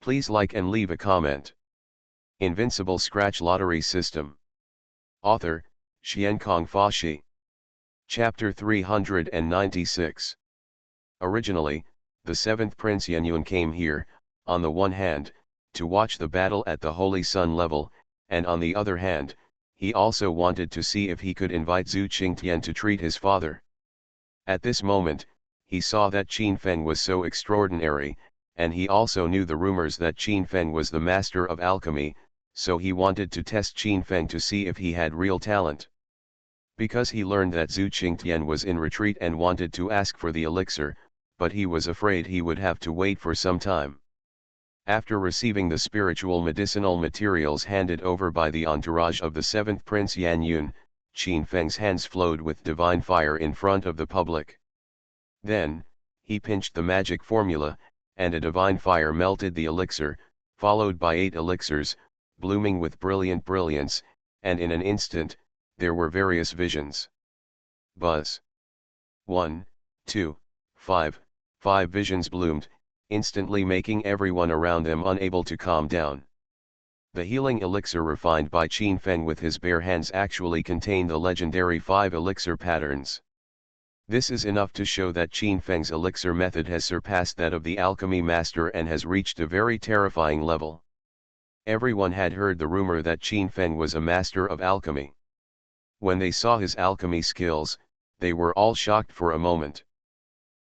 Please like and leave a comment. Invincible Scratch Lottery System. Author, Xiankong Fashi. Chapter 396. Originally, the seventh Prince Yanyun came here, on the one hand, to watch the battle at the Holy Sun level, and on the other hand, he also wanted to see if he could invite Zhu Qingtian to treat his father. At this moment, he saw that Qin Feng was so extraordinary, and he also knew the rumors that Qin Feng was the master of alchemy, so he wanted to test Qin Feng to see if he had real talent. Because he learned that Zhu Qingtian was in retreat and wanted to ask for the elixir, but he was afraid he would have to wait for some time. After receiving the spiritual medicinal materials handed over by the entourage of the seventh Prince Yan Yun, Qin Feng's hands flowed with divine fire in front of the public. Then, he pinched the magic formula, and a divine fire melted the elixir, followed by 8 elixirs, blooming with brilliant brilliance, and in an instant, there were various visions. Buzz. 1, 2, 5, 5 visions bloomed, instantly making everyone around them unable to calm down. The healing elixir refined by Qin Feng with his bare hands actually contained the legendary 5 elixir patterns. This is enough to show that Qin Feng's elixir method has surpassed that of the alchemy master and has reached a very terrifying level. Everyone had heard the rumor that Qin Feng was a master of alchemy. When they saw his alchemy skills, they were all shocked for a moment.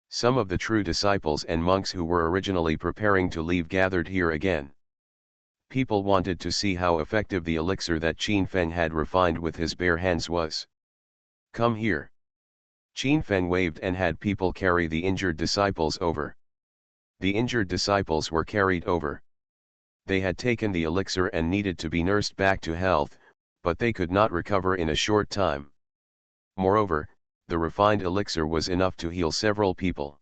Some of the true disciples and monks who were originally preparing to leave gathered here again. People wanted to see how effective the elixir that Qin Feng had refined with his bare hands was. Come here. Qin Feng waved and had people carry the injured disciples over. The injured disciples were carried over. They had taken the elixir and needed to be nursed back to health, but they could not recover in a short time. Moreover, the refined elixir was enough to heal several people.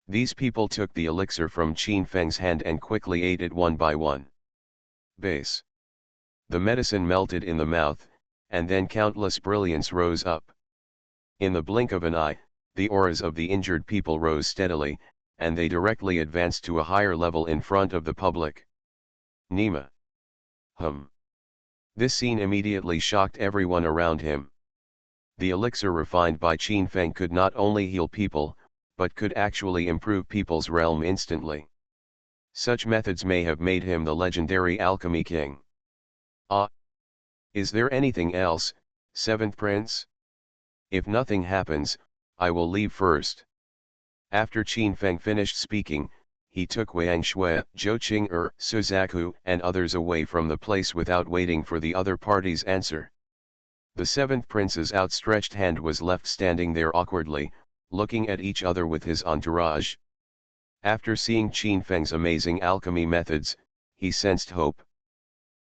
These people took the elixir from Qin Feng's hand and quickly ate it one by one. Base. The medicine melted in the mouth, and then countless brilliance rose up. In the blink of an eye, the auras of the injured people rose steadily, and they directly advanced to a higher level in front of the public. Nima. This scene immediately shocked everyone around him. The elixir refined by Qin Feng could not only heal people, but could actually improve people's realm instantly. Such methods may have made him the legendary alchemy king. Is there anything else, Seventh Prince? If nothing happens, I will leave first. After Qin Feng finished speaking, he took Wang Shui, Zhou Qing'er, Suzaku and others away from the place without waiting for the other party's answer. The seventh prince's outstretched hand was left standing there awkwardly, looking at each other with his entourage. After seeing Qin Feng's amazing alchemy methods, he sensed hope.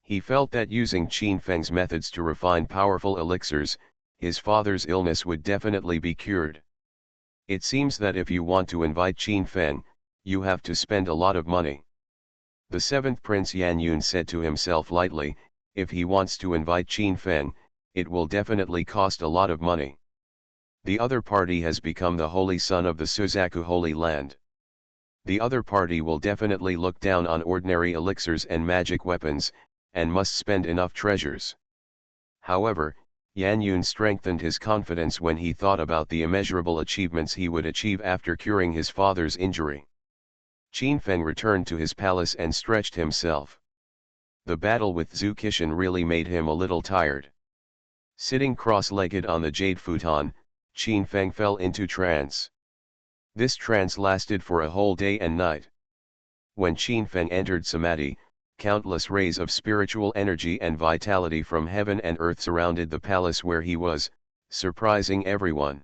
He felt that using Qin Feng's methods to refine powerful elixirs, his father's illness would definitely be cured. It seems that if you want to invite Qin Feng, you have to spend a lot of money. The seventh prince Yan Yun said to himself lightly, if he wants to invite Qin Feng, it will definitely cost a lot of money. The other party has become the holy son of the Suzaku Holy Land. The other party will definitely look down on ordinary elixirs and magic weapons, and must spend enough treasures. However, Yan Yun strengthened his confidence when he thought about the immeasurable achievements he would achieve after curing his father's injury. Qin Feng returned to his palace and stretched himself. The battle with Zhu Qishan really made him a little tired. Sitting cross-legged on the jade futon, Qin Feng fell into trance. This trance lasted for a whole day and night. When Qin Feng entered Samadhi, countless rays of spiritual energy and vitality from heaven and earth surrounded the palace where he was, surprising everyone.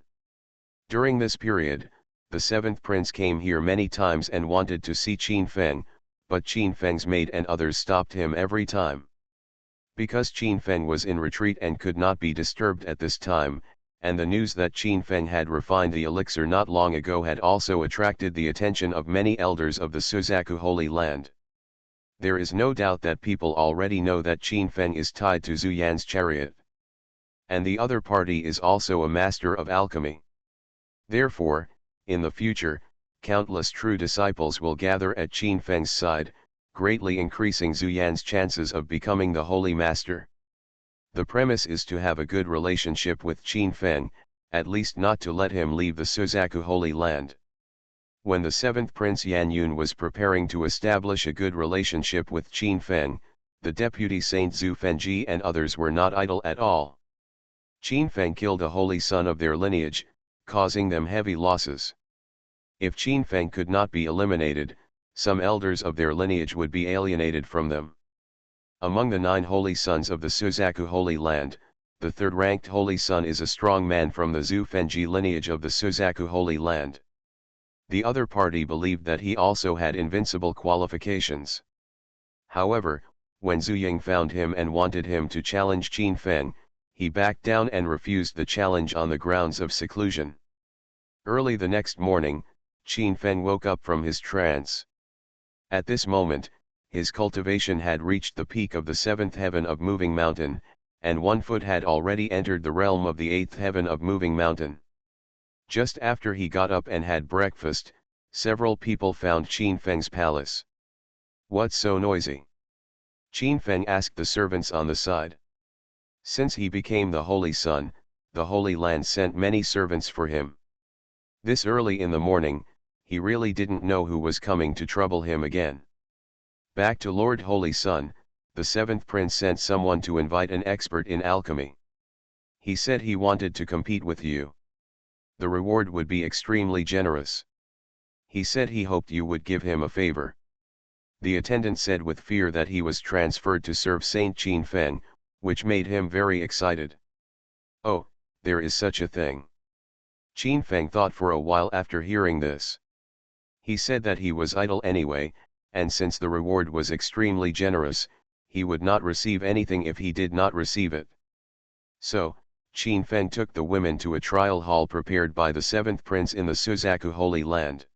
During this period, the seventh prince came here many times and wanted to see Qin Feng, but Qin Feng's maid and others stopped him every time. Because Qin Feng was in retreat and could not be disturbed at this time, and the news that Qin Feng had refined the elixir not long ago had also attracted the attention of many elders of the Suzaku Holy Land. There is no doubt that people already know that Qin Feng is tied to Zhu Yan's chariot. And the other party is also a master of alchemy. Therefore, in the future, countless true disciples will gather at Qin Feng's side, greatly increasing Zhu Yan's chances of becoming the holy master. The premise is to have a good relationship with Qin Feng, at least not to let him leave the Suzaku Holy Land. When the seventh prince Yan Yun was preparing to establish a good relationship with Qin Feng, the deputy Saint Zhu Fengji and others were not idle at all. Qin Feng killed a holy son of their lineage, causing them heavy losses. If Qin Feng could not be eliminated, some elders of their lineage would be alienated from them. Among the 9 holy sons of the Suzaku Holy Land, the third-ranked holy son is a strong man from the Zhu Fengji lineage of the Suzaku Holy Land. The other party believed that he also had invincible qualifications. However, when Zhu Ying found him and wanted him to challenge Qin Feng, he backed down and refused the challenge on the grounds of seclusion. Early the next morning, Qin Feng woke up from his trance. At this moment, his cultivation had reached the peak of the 7th heaven of Moving Mountain, and 1 foot had already entered the realm of the 8th heaven of Moving Mountain. Just after he got up and had breakfast, several people found Qin Feng's palace. "What's so noisy?" Qin Feng asked the servants on the side. Since he became the Holy Son, the Holy Land sent many servants for him. This early in the morning, he really didn't know who was coming to trouble him again. Back to Lord Holy Sun, the 7th prince sent someone to invite an expert in alchemy. He said he wanted to compete with you. The reward would be extremely generous. He said he hoped you would give him a favor. The attendant said with fear that he was transferred to serve Saint Qin Feng, which made him very excited. "Oh, there is such a thing." Qin Feng thought for a while after hearing this. He said that he was idle anyway, and since the reward was extremely generous, he would not receive anything if he did not receive it. So, Qin Feng took the women to a trial hall prepared by the 7th prince in the Suzaku Holy Land.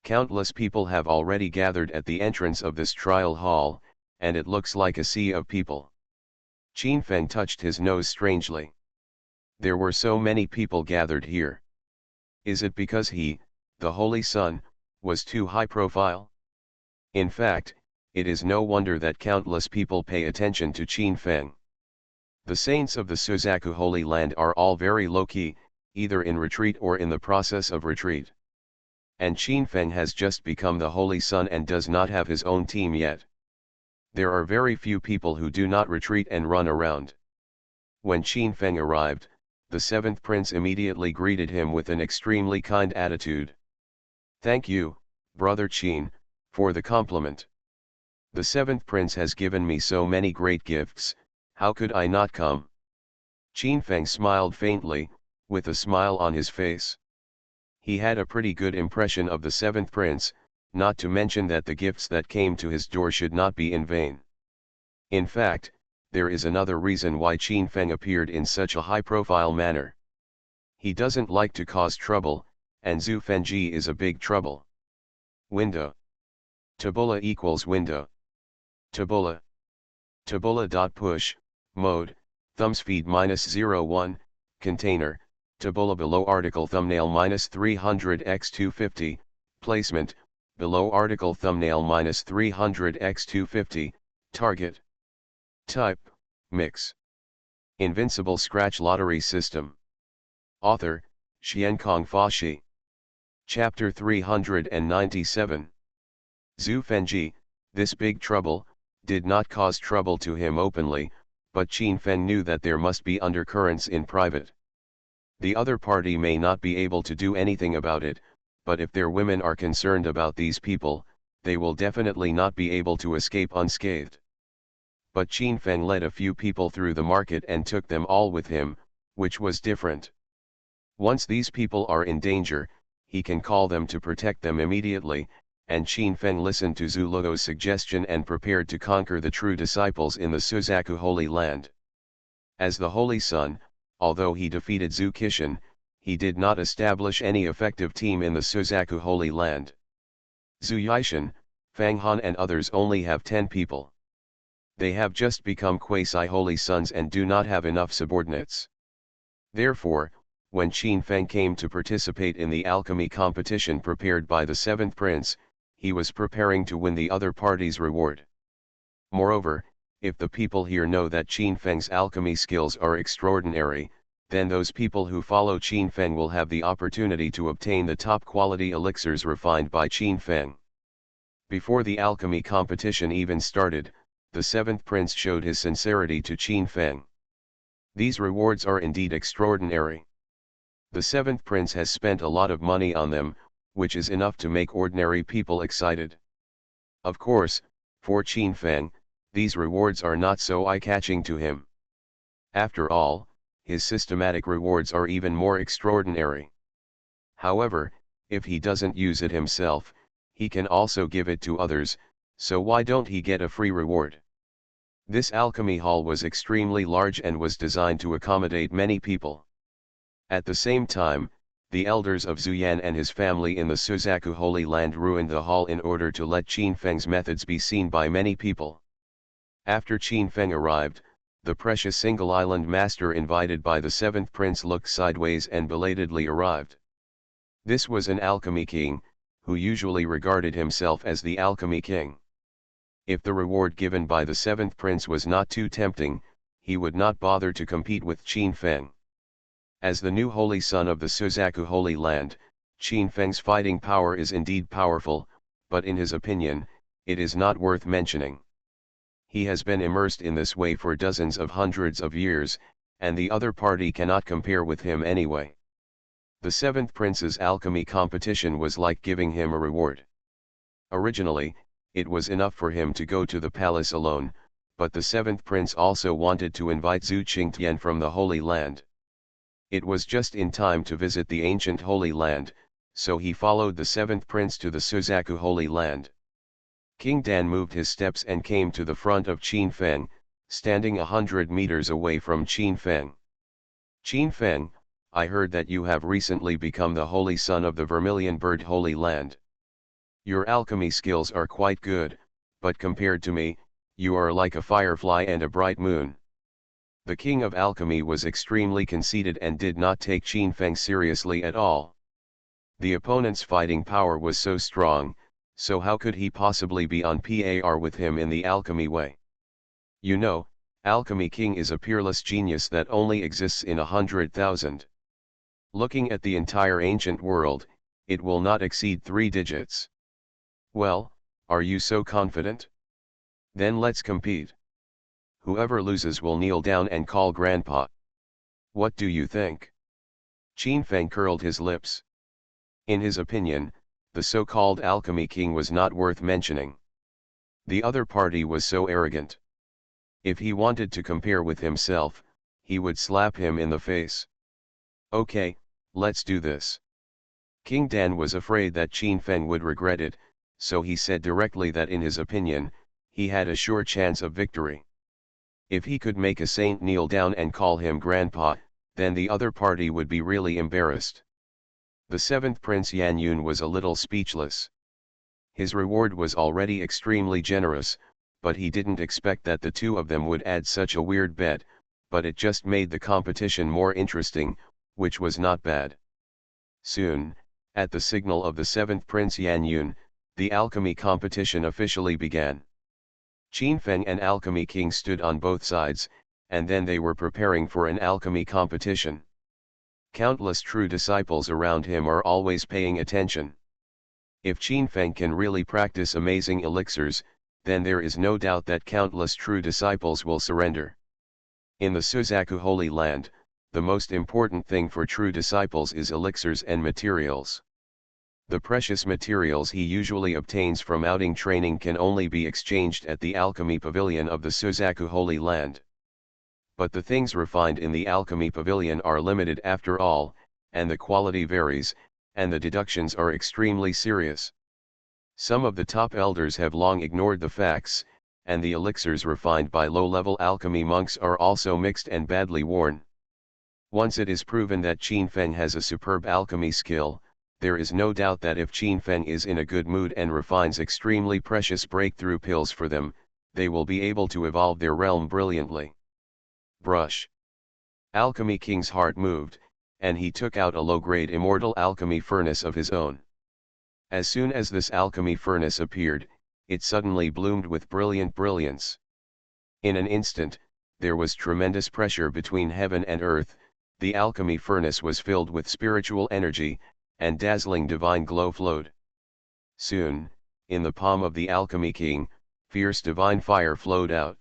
Countless people have already gathered at the entrance of this trial hall, and it looks like a sea of people. Qin Feng touched his nose strangely. There were so many people gathered here. Is it because he, the Holy Son, was too high profile? In fact, it is no wonder that countless people pay attention to Qin Feng. The saints of the Suzaku Holy Land are all very low-key, either in retreat or in the process of retreat. And Qin Feng has just become the Holy Son and does not have his own team yet. There are very few people who do not retreat and run around. When Qin Feng arrived, the 7th prince immediately greeted him with an extremely kind attitude. "Thank you, brother Qin, for the compliment. The 7th prince has given me so many great gifts, how could I not come?" Qin Feng smiled faintly, with a smile on his face. He had a pretty good impression of the 7th prince, not to mention that the gifts that came to his door should not be in vain. In fact, there is another reason why Qin Feng appeared in such a high-profile manner. He doesn't like to cause trouble, and Zhu Fengji is a big trouble. Window. Tabula equals window. Tabula. Tabula.push, mode, thumbspeed -01, container, tabula below article thumbnail -300x250, placement, below article thumbnail -300x250, target. Type, mix. Invincible Scratch Lottery System. Author, Xiankong Fashi. Chapter 397. Zhu Fengji, this big trouble, did not cause trouble to him openly, but Qin Feng knew that there must be undercurrents in private. The other party may not be able to do anything about it, but if their women are concerned about these people, they will definitely not be able to escape unscathed. But Qin Feng led a few people through the market and took them all with him, which was different. Once these people are in danger, he can call them to protect them immediately, and Qin Feng listened to Zhu Luo's suggestion and prepared to conquer the true disciples in the Suzaku Holy Land. As the Holy Son, although he defeated Zhu Qishan, he did not establish any effective team in the Suzaku Holy Land. Zhu Yishan, Fang Han and others only have 10 people. They have just become quasi-holy sons and do not have enough subordinates. Therefore, when Qin Feng came to participate in the alchemy competition prepared by the 7th prince, he was preparing to win the other party's reward. Moreover, if the people here know that Qin Feng's alchemy skills are extraordinary, then those people who follow Qin Feng will have the opportunity to obtain the top quality elixirs refined by Qin Feng. Before the alchemy competition even started, the 7th prince showed his sincerity to Qin Feng. These rewards are indeed extraordinary. The 7th prince has spent a lot of money on them, which is enough to make ordinary people excited. Of course, for Qin Feng, these rewards are not so eye-catching to him. After all, his systematic rewards are even more extraordinary. However, if he doesn't use it himself, he can also give it to others, so why don't he get a free reward? This alchemy hall was extremely large and was designed to accommodate many people. At the same time, the elders of Zuyan and his family in the Suzaku Holy Land ruined the hall in order to let Qin Feng's methods be seen by many people. After Qin Feng arrived, the precious single island master invited by the seventh prince looked sideways and belatedly arrived. This was an alchemy king, who usually regarded himself as the alchemy king. If the reward given by the seventh prince was not too tempting, he would not bother to compete with Qin Feng. As the new holy son of the Suzaku Holy Land, Qin Feng's fighting power is indeed powerful, but in his opinion, it is not worth mentioning. He has been immersed in this way for dozens of hundreds of years, and the other party cannot compare with him anyway. The seventh prince's alchemy competition was like giving him a reward. Originally, it was enough for him to go to the palace alone, but the seventh prince also wanted to invite Zhu Qingtian from the Holy Land. It was just in time to visit the ancient Holy Land, so he followed the seventh prince to the Suzaku Holy Land. King Dan moved his steps and came to the front of Qin Feng, standing 100 meters away from Qin Feng. Qin Feng, I heard that you have recently become the holy son of the Vermilion Bird Holy Land. Your alchemy skills are quite good, but compared to me, you are like a firefly and a bright moon. The king of alchemy was extremely conceited and did not take Qin Feng seriously at all. The opponent's fighting power was so strong, so how could he possibly be on par with him in the alchemy way? You know, Alchemy King is a peerless genius that only exists in 100,000. Looking at the entire ancient world, it will not exceed 3 digits. Well, are you so confident? Then let's compete. Whoever loses will kneel down and call Grandpa. What do you think? Qin Feng curled his lips. In his opinion, the so-called Alchemy King was not worth mentioning. The other party was so arrogant. If he wanted to compare with himself, he would slap him in the face. Okay, let's do this. King Dan was afraid that Qin Feng would regret it, so he said directly that in his opinion, he had a sure chance of victory. If he could make a saint kneel down and call him Grandpa, then the other party would be really embarrassed. The seventh prince Yan Yun was a little speechless. His reward was already extremely generous, but he didn't expect that the two of them would add such a weird bet, but it just made the competition more interesting, which was not bad. Soon, at the signal of the seventh prince Yan Yun, the alchemy competition officially began. Qin Feng and Alchemy King stood on both sides, and then they were preparing for an alchemy competition. Countless true disciples around him are always paying attention. If Qin Feng can really practice amazing elixirs, then there is no doubt that countless true disciples will surrender. In the Suzaku Holy Land, the most important thing for true disciples is elixirs and materials. The precious materials he usually obtains from outing training can only be exchanged at the Alchemy Pavilion of the Suzaku Holy Land. But the things refined in the Alchemy Pavilion are limited after all, and the quality varies, and the deductions are extremely serious. Some of the top elders have long ignored the facts, and the elixirs refined by low-level alchemy monks are also mixed and badly worn. Once it is proven that Qin Feng has a superb alchemy skill, there is no doubt that if Qin Feng is in a good mood and refines extremely precious breakthrough pills for them, they will be able to evolve their realm brilliantly. Brush. Alchemy King's heart moved, and he took out a low-grade immortal alchemy furnace of his own. As soon as this alchemy furnace appeared, it suddenly bloomed with brilliant brilliance. In an instant, there was tremendous pressure between heaven and earth, the alchemy furnace was filled with spiritual energy, and dazzling divine glow flowed. Soon, in the palm of the Alchemy King, fierce divine fire flowed out.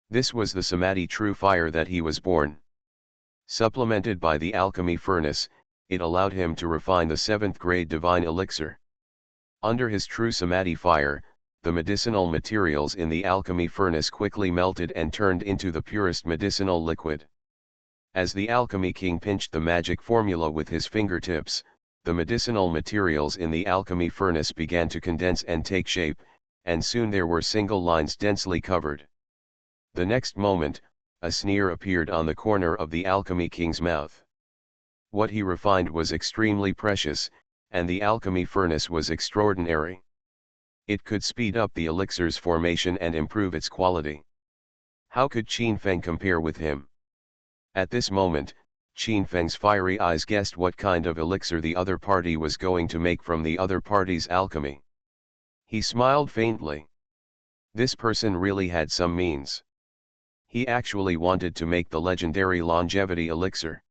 This was the Samadhi true fire that he was born. Supplemented by the alchemy furnace, it allowed him to refine the 7th grade divine elixir. Under his true Samadhi fire, the medicinal materials in the alchemy furnace quickly melted and turned into the purest medicinal liquid. As the Alchemy King pinched the magic formula with his fingertips, the medicinal materials in the alchemy furnace began to condense and take shape, and soon there were single lines densely covered. The next moment, a sneer appeared on the corner of the Alchemy King's mouth. What he refined was extremely precious, and the alchemy furnace was extraordinary. It could speed up the elixir's formation and improve its quality. How could Qin Feng compare with him? At this moment, Qin Feng's fiery eyes guessed what kind of elixir the other party was going to make from the other party's alchemy. He smiled faintly. This person really had some means. He actually wanted to make the legendary longevity elixir.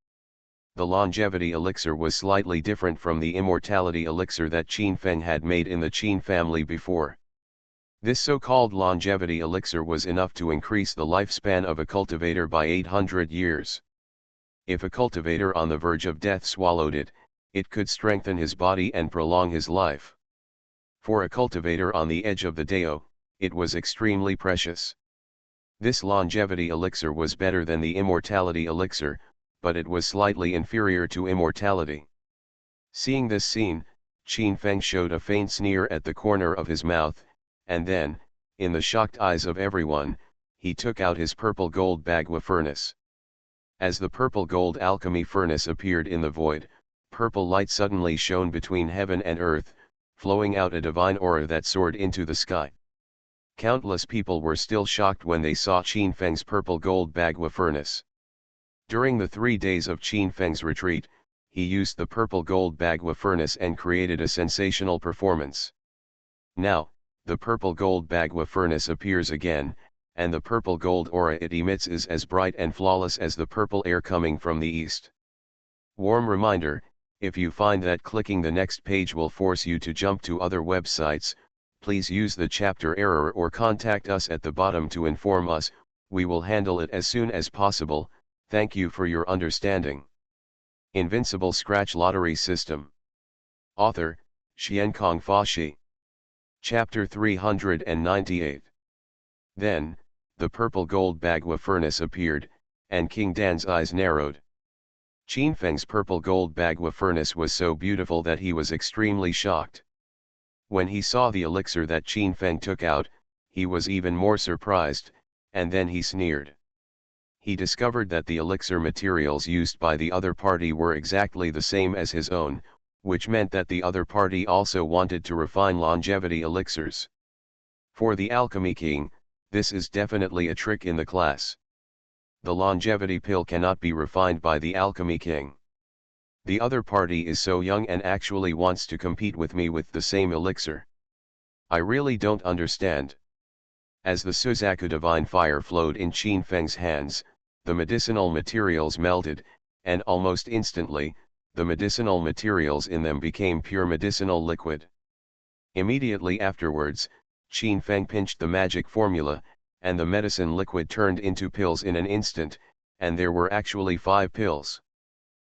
The longevity elixir was slightly different from the immortality elixir that Qin Feng had made in the Qin family before. This so-called longevity elixir was enough to increase the lifespan of a cultivator by 800 years. If a cultivator on the verge of death swallowed it, it could strengthen his body and prolong his life. For a cultivator on the edge of the Dao, it was extremely precious. This longevity elixir was better than the immortality elixir, but it was slightly inferior to immortality. Seeing this scene, Qin Feng showed a faint sneer at the corner of his mouth, and then, in the shocked eyes of everyone, he took out his purple gold bagua furnace. As the purple gold alchemy furnace appeared in the void, purple light suddenly shone between heaven and earth, flowing out a divine aura that soared into the sky. Countless people were still shocked when they saw Qin Feng's purple gold bagua furnace. During the 3 days of Qin Feng's retreat, he used the purple gold bagua furnace and created a sensational performance. Now, the purple gold bagua furnace appears again, and the purple gold aura it emits is as bright and flawless as the purple air coming from the east. Warm reminder, if you find that clicking the next page will force you to jump to other websites, please use the chapter error or contact us at the bottom to inform us. We will handle it as soon as possible. Thank you for your understanding. Invincible Scratch Lottery System. Author, Xiankong Fashi. Chapter 398. Then, the purple gold bagua furnace appeared, and King Dan's eyes narrowed. Qin Feng's purple gold bagua furnace was so beautiful that he was extremely shocked. When he saw the elixir that Qin Feng took out, he was even more surprised, and then he sneered. He discovered that the elixir materials used by the other party were exactly the same as his own, which meant that the other party also wanted to refine longevity elixirs. For the Alchemy King, this is definitely a trick in the class. The longevity pill cannot be refined by the Alchemy King. The other party is so young and actually wants to compete with me with the same elixir. I really don't understand. As the Suzaku divine fire flowed in Qin Feng's hands, the medicinal materials melted, and almost instantly, the medicinal materials in them became pure medicinal liquid. Immediately afterwards, Qin Feng pinched the magic formula, and the medicine liquid turned into pills in an instant, and there were actually 5 pills.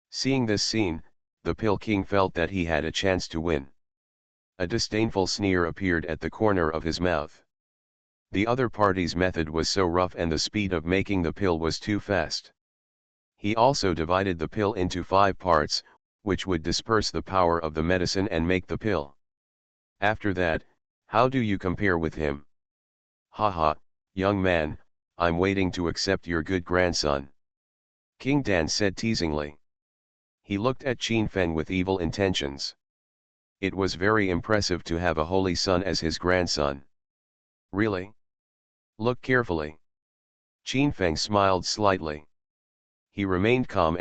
Seeing this scene, the Pill King felt that he had a chance to win. A disdainful sneer appeared at the corner of his mouth. The other party's method was so rough and the speed of making the pill was too fast. He also divided the pill into 5 parts, which would disperse the power of the medicine and make the pill. After that, how do you compare with him? Haha, young man, I'm waiting to accept your good grandson. King Dan said teasingly. He looked at Qin Feng with evil intentions. It was very impressive to have a holy son as his grandson. Really? Look carefully. Qin Feng smiled slightly. He remained calm,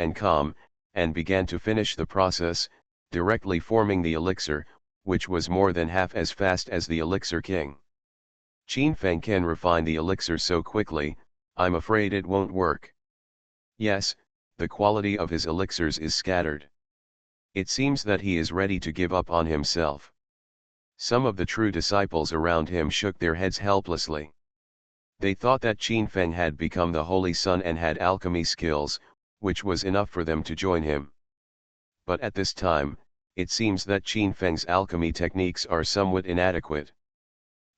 and began to finish the process, directly forming the elixir, which was more than half as fast as the elixir king. Qin Feng can refine the elixir so quickly, I'm afraid it won't work. Yes, the quality of his elixirs is scattered. It seems that he is ready to give up on himself. Some of the true disciples around him shook their heads helplessly. They thought that Qin Feng had become the holy son and had alchemy skills, which was enough for them to join him. But at this time, it seems that Qin Feng's alchemy techniques are somewhat inadequate.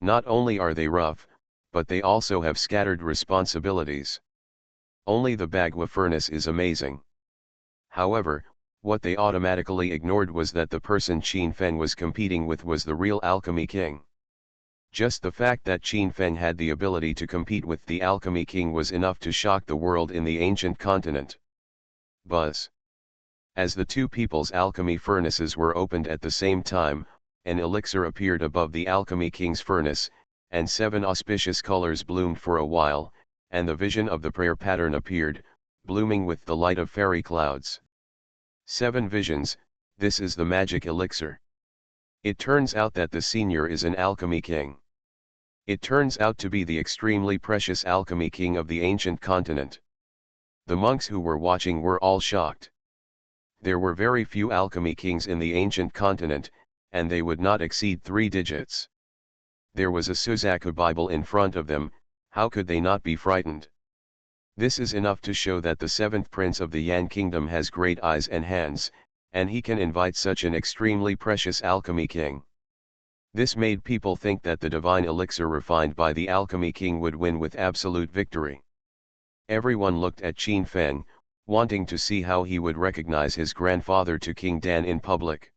Not only are they rough, but they also have scattered responsibilities. Only the Bagua furnace is amazing. However, what they automatically ignored was that the person Qin Feng was competing with was the real Alchemy King. Just the fact that Qin Feng had the ability to compete with the Alchemy King was enough to shock the world in the ancient continent. Buzz. As the two people's alchemy furnaces were opened at the same time, an elixir appeared above the Alchemy King's furnace, and 7 auspicious colors bloomed for a while, and the vision of the prayer pattern appeared, blooming with the light of fairy clouds. 7 visions, this is the magic elixir. It turns out that the senior is an alchemy king. It turns out to be the extremely precious alchemy king of the ancient continent. The monks who were watching were all shocked. There were very few alchemy kings in the ancient continent, and they would not exceed 3 digits. There was a Suzaku Bible in front of them, how could they not be frightened? This is enough to show that the 7th prince of the Yan kingdom has great eyes and hands, and he can invite such an extremely precious alchemy king. This made people think that the divine elixir refined by the alchemy king would win with absolute victory. Everyone looked at Qin Feng, wanting to see how he would recognize his grandfather to King Dan in public.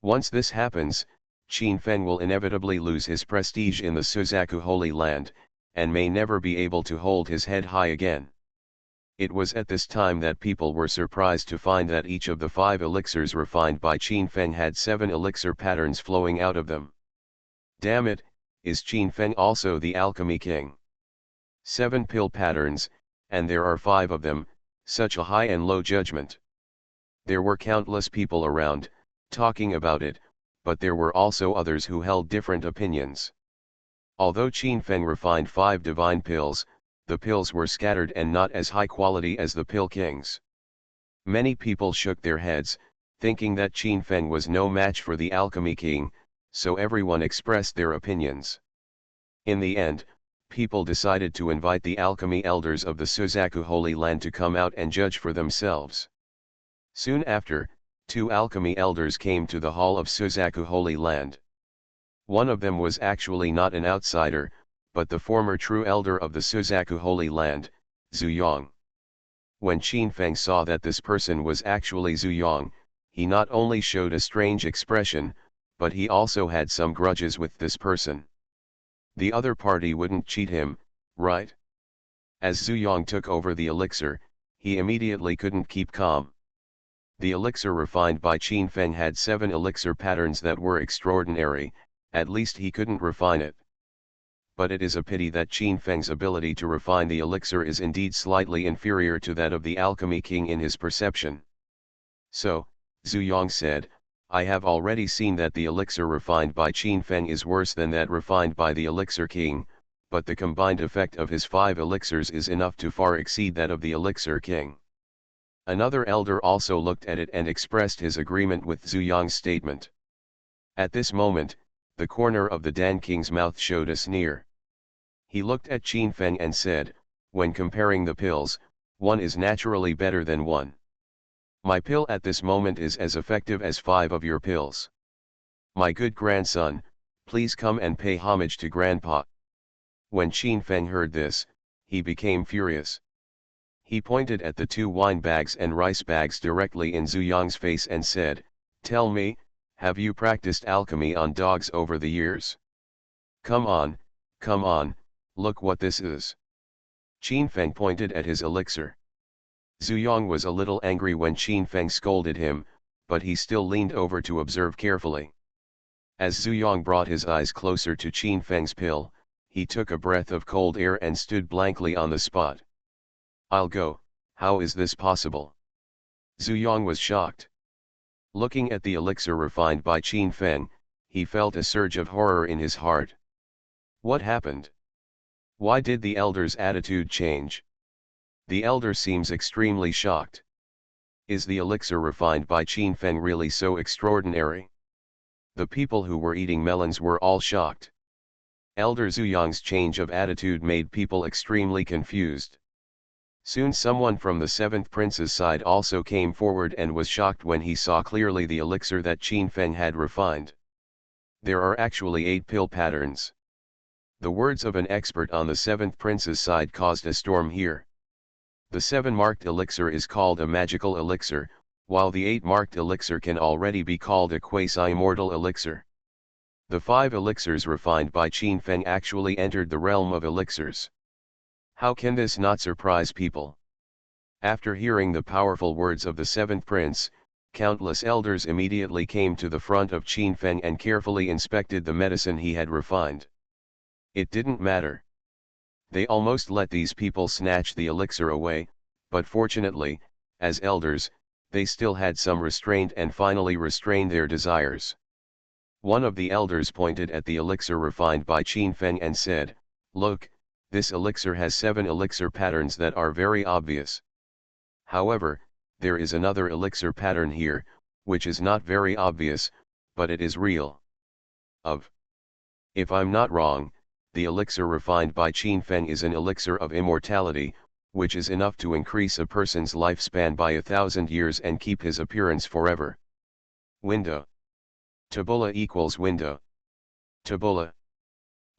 Once this happens, Qin Feng will inevitably lose his prestige in the Suzaku Holy Land, and may never be able to hold his head high again. It was at this time that people were surprised to find that each of the 5 elixirs refined by Qin Feng had 7 elixir patterns flowing out of them. Damn it, is Qin Feng also the alchemy king? 7 pill patterns, and there are 5 of them, such a high and low judgment. There were countless people around, talking about it, but there were also others who held different opinions. Although Qin Feng refined 5 divine pills, the pills were scattered and not as high quality as the pill kings. Many people shook their heads, thinking that Qin Feng was no match for the alchemy king, so everyone expressed their opinions. In the end, people decided to invite the alchemy elders of the Suzaku Holy Land to come out and judge for themselves. Soon after, 2 alchemy elders came to the hall of Suzaku Holy Land. One of them was actually not an outsider, but the former true elder of the Suzaku Holy Land, Zhu Yang. When Qin Feng saw that this person was actually Zhu Yang, he not only showed a strange expression, but he also had some grudges with this person. The other party wouldn't cheat him, right? As Zhu Yang took over the elixir, he immediately couldn't keep calm. The elixir refined by Qin Feng had 7 elixir patterns that were extraordinary, at least he couldn't refine it. But it is a pity that Qin Feng's ability to refine the elixir is indeed slightly inferior to that of the alchemy king in his perception. So, Zhu Yang said, I have already seen that the elixir refined by Qin Feng is worse than that refined by the elixir king, but the combined effect of his 5 elixirs is enough to far exceed that of the elixir king. Another elder also looked at it and expressed his agreement with Zhu Yang's statement. At this moment, the corner of the Dan King's mouth showed a sneer. He looked at Qin Feng and said, when comparing the pills, one is naturally better than one. My pill at this moment is as effective as 5 of your pills. My good grandson, please come and pay homage to Grandpa. When Qin Feng heard this, he became furious. He pointed at the 2 wine bags and rice bags directly in Zhu Yang's face and said, tell me, have you practiced alchemy on dogs over the years? Come on, look what this is. Qin Feng pointed at his elixir. Zhu Yang was a little angry when Qin Feng scolded him, but he still leaned over to observe carefully. As Zhu Yang brought his eyes closer to Qin Feng's pill, he took a breath of cold air and stood blankly on the spot. I'll go, how is this possible? Zhu Yang was shocked. Looking at the elixir refined by Qin Feng, he felt a surge of horror in his heart. What happened? Why did the elder's attitude change? The elder seems extremely shocked. Is the elixir refined by Qin Feng really so extraordinary? The people who were eating melons were all shocked. Elder Zhu Yang's change of attitude made people extremely confused. Soon someone from the 7th prince's side also came forward and was shocked when he saw clearly the elixir that Qin Feng had refined. There are actually 8 pill patterns. The words of an expert on the 7th prince's side caused a storm here. The 7-marked elixir is called a magical elixir, while the 8-marked elixir can already be called a quasi-immortal elixir. The 5 elixirs refined by Qin Feng actually entered the realm of elixirs. How can this not surprise people? After hearing the powerful words of the seventh prince, countless elders immediately came to the front of Qin Feng and carefully inspected the medicine he had refined. It didn't matter. They almost let these people snatch the elixir away, but fortunately, as elders, they still had some restraint and finally restrained their desires. One of the elders pointed at the elixir refined by Qin Feng and said, "Look, this elixir has 7 elixir patterns that are very obvious. However, there is another elixir pattern here, which is not very obvious, but it is real. If I'm not wrong, the elixir refined by Qin Feng is an elixir of immortality, which is enough to increase a person's lifespan by 1,000 years and keep his appearance forever." Window. Tabula equals window. Tabula.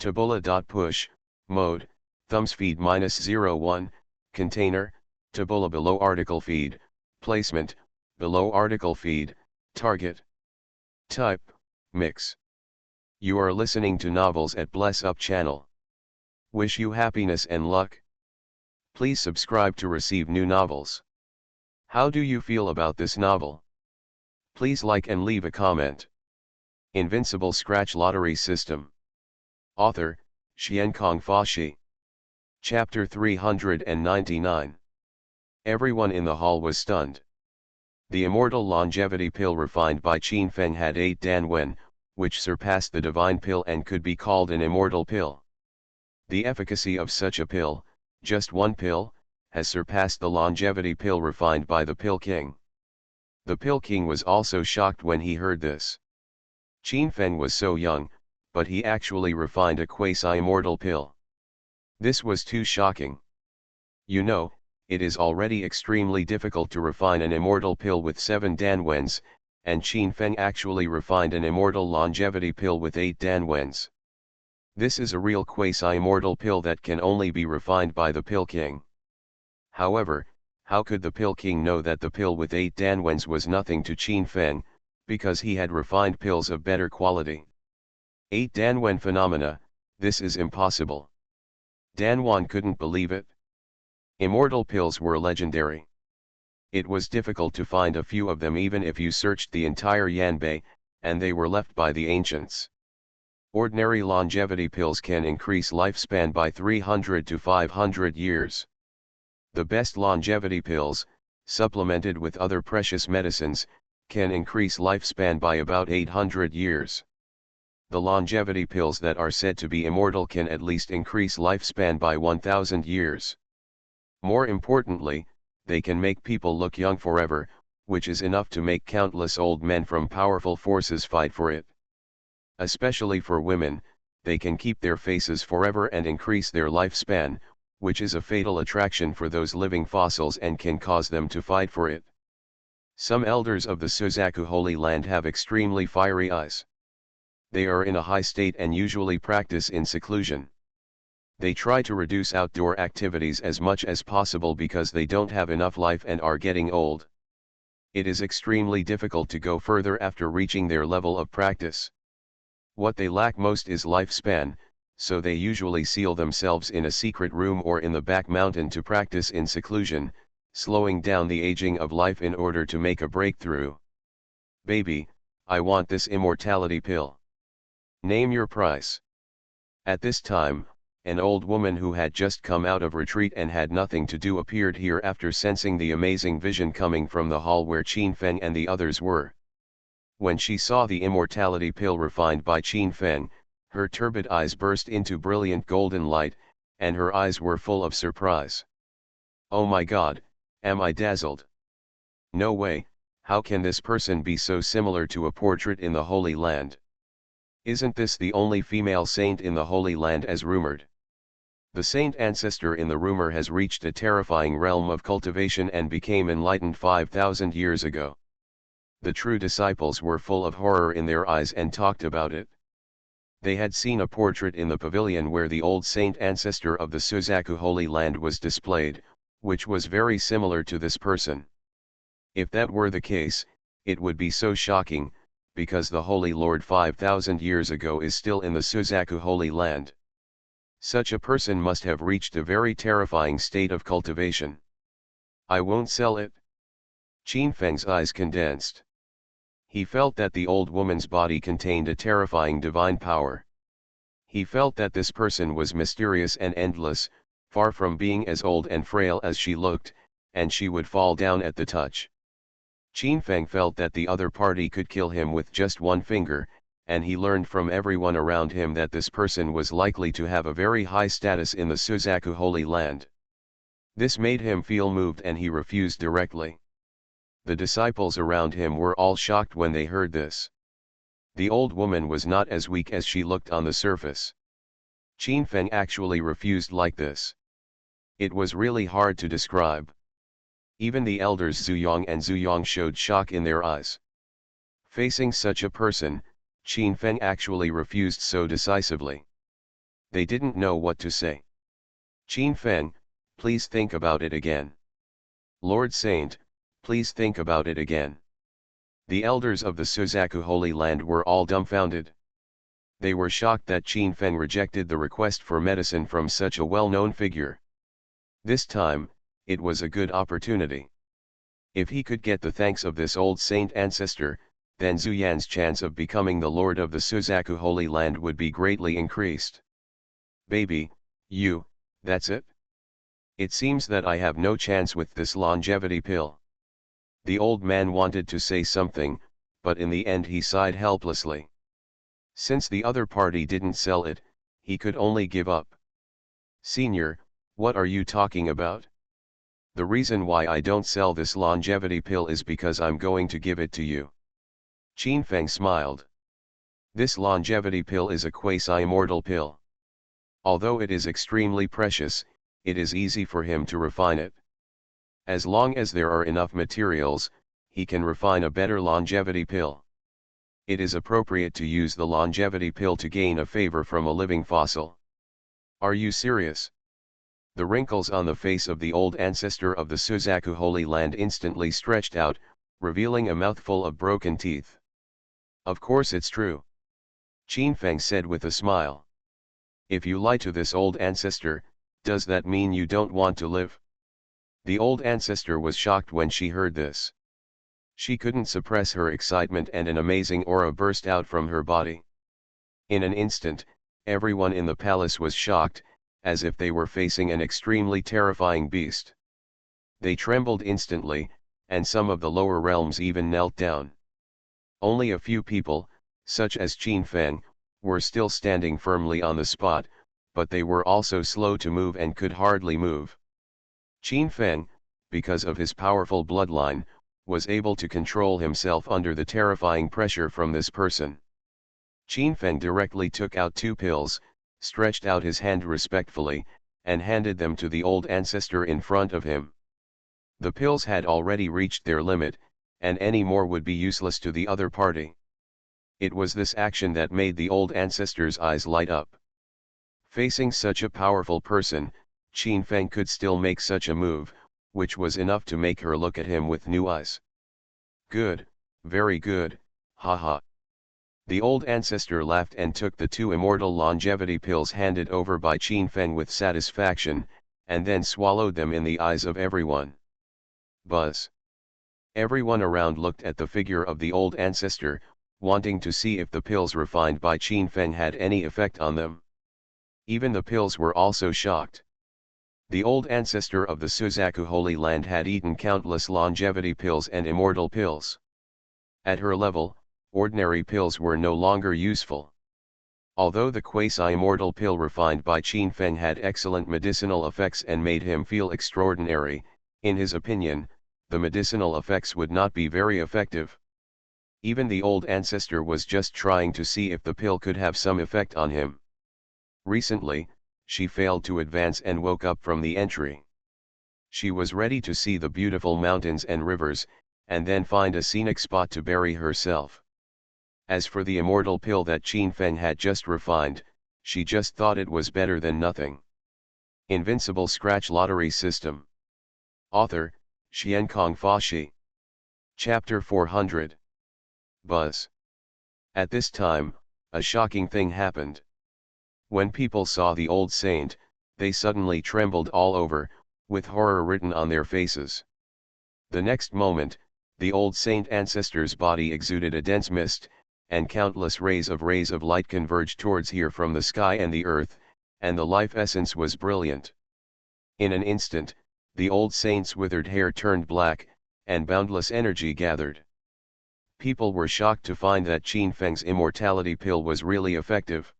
Tabula.push, mode, thumbs feed -01, container, tabula below article feed, placement, below article feed, target. Type, mix. You are listening to novels at Bless Up channel. Wish you happiness and luck. Please subscribe to receive new novels. How do you feel about this novel? Please like and leave a comment. Invincible Scratch Lottery System. Author, Xiankong Fashi. Chapter 399. Everyone in the hall was stunned. The immortal longevity pill refined by Qin Feng had 8 danwen, which surpassed the divine pill and could be called an immortal pill. The efficacy of such a pill, just one pill, has surpassed the longevity pill refined by the Pill King. The Pill King was also shocked when he heard this. Qin Feng was so young, but he actually refined a quasi-immortal pill. This was too shocking. You know, it is already extremely difficult to refine an immortal pill with 7 danwens, and Qin Feng actually refined an immortal longevity pill with 8 danwens. This is a real quasi-immortal pill that can only be refined by the Pill King. However, how could the Pill King know that the pill with 8 danwens was nothing to Qin Feng, because he had refined pills of better quality? 8 danwen phenomena, this is impossible. Danwan couldn't believe it. Immortal pills were legendary. It was difficult to find a few of them even if you searched the entire Yanbei, and they were left by the ancients. Ordinary longevity pills can increase lifespan by 300 to 500 years. The best longevity pills, supplemented with other precious medicines, can increase lifespan by about 800 years. The longevity pills that are said to be immortal can at least increase lifespan by 1,000 years. More importantly, they can make people look young forever, which is enough to make countless old men from powerful forces fight for it. Especially for women, they can keep their faces forever and increase their lifespan, which is a fatal attraction for those living fossils and can cause them to fight for it. Some elders of the Suzaku Holy Land have extremely fiery eyes. They are in a high state and usually practice in seclusion. They try to reduce outdoor activities as much as possible because they don't have enough life and are getting old. It is extremely difficult to go further after reaching their level of practice. What they lack most is lifespan, so they usually seal themselves in a secret room or in the back mountain to practice in seclusion, slowing down the aging of life in order to make a breakthrough. Baby, I want this immortality pill. Name your price. At this time, an old woman who had just come out of retreat and had nothing to do appeared here after sensing the amazing vision coming from the hall where Qin Feng and the others were. When she saw the immortality pill refined by Qin Feng, her turbid eyes burst into brilliant golden light, and her eyes were full of surprise. Oh my God, am I dazzled? No way, how can this person be so similar to a portrait in the Holy Land? Isn't this the only female saint in the Holy Land as rumored? The saint ancestor in the rumor has reached a terrifying realm of cultivation and became enlightened 5,000 years ago. The true disciples were full of horror in their eyes and talked about it. They had seen a portrait in the pavilion where the old saint ancestor of the Suzaku Holy Land was displayed, which was very similar to this person. If that were the case, it would be so shocking, because the Holy Lord 5,000 years ago is still in the Suzaku Holy Land. Such a person must have reached a very terrifying state of cultivation. I won't sell it. Qin Feng's eyes condensed. He felt that the old woman's body contained a terrifying divine power. He felt that this person was mysterious and endless, far from being as old and frail as she looked, and she would fall down at the touch. Qin Feng felt that the other party could kill him with just one finger, and he learned from everyone around him that this person was likely to have a very high status in the Suzaku Holy Land. This made him feel moved and he refused directly. The disciples around him were all shocked when they heard this. The old woman was not as weak as she looked on the surface. Qin Feng actually refused like this. It was really hard to describe. Even the elders Zuyang and Zuyang showed shock in their eyes. Facing such a person, Qin Feng actually refused so decisively. They didn't know what to say. Qin Feng, please think about it again. Lord Saint, please think about it again. The elders of the Suzaku Holy Land were all dumbfounded. They were shocked that Qin Feng rejected the request for medicine from such a well-known figure. This time, it was a good opportunity. If he could get the thanks of this old saint ancestor, then Zuyan's chance of becoming the lord of the Suzaku Holy Land would be greatly increased. Baby, that's it? It seems that I have no chance with this longevity pill. The old man wanted to say something, but in the end he sighed helplessly. Since the other party didn't sell it, he could only give up. Senior, what are you talking about? The reason why I don't sell this longevity pill is because I'm going to give it to you. Qin Feng smiled. This longevity pill is a quasi-immortal pill. Although it is extremely precious, it is easy for him to refine it. As long as there are enough materials, he can refine a better longevity pill. It is appropriate to use the longevity pill to gain a favor from a living fossil. Are you serious? The wrinkles on the face of the old ancestor of the Suzaku Holy Land instantly stretched out, revealing a mouthful of broken teeth. Of course it's true. Qin Feng said with a smile. If you lie to this old ancestor, does that mean you don't want to live? The old ancestor was shocked when she heard this. She couldn't suppress her excitement and an amazing aura burst out from her body. In an instant, everyone in the palace was shocked, as if they were facing an extremely terrifying beast. They trembled instantly, and some of the lower realms even knelt down. Only a few people, such as Qin Feng, were still standing firmly on the spot, but they were also slow to move and could hardly move. Qin Feng, because of his powerful bloodline, was able to control himself under the terrifying pressure from this person. Qin Feng directly took out 2 pills, stretched out his hand respectfully, and handed them to the old ancestor in front of him. The pills had already reached their limit, and any more would be useless to the other party. It was this action that made the old ancestor's eyes light up. Facing such a powerful person, Qin Feng could still make such a move, which was enough to make her look at him with new eyes. Good, very good, haha. The old ancestor laughed and took the 2 immortal longevity pills handed over by Qin Feng with satisfaction, and then swallowed them in the eyes of everyone. Buzz. Everyone around looked at the figure of the old ancestor, wanting to see if the pills refined by Qin Feng had any effect on them. Even the pills were also shocked. The old ancestor of the Suzaku Holy Land had eaten countless longevity pills and immortal pills. At her level, ordinary pills were no longer useful. Although the quasi-immortal pill refined by Qin Feng had excellent medicinal effects and made him feel extraordinary, in his opinion, the medicinal effects would not be very effective. Even the old ancestor was just trying to see if the pill could have some effect on him. Recently, she failed to advance and woke up from the entry. She was ready to see the beautiful mountains and rivers, and then find a scenic spot to bury herself. As for the immortal pill that Qin Feng had just refined, she just thought it was better than nothing. Invincible Scratch Lottery System. Author, Xiankong Fashi. Chapter 400. Buzz. At this time, a shocking thing happened. When people saw the old saint, they suddenly trembled all over, with horror written on their faces. The next moment, the old saint ancestor's body exuded a dense mist, and countless rays of light converged towards her from the sky and the earth, and the life essence was brilliant. In an instant, the old saint's withered hair turned black, and boundless energy gathered. People were shocked to find that Qin Feng's immortality pill was really effective.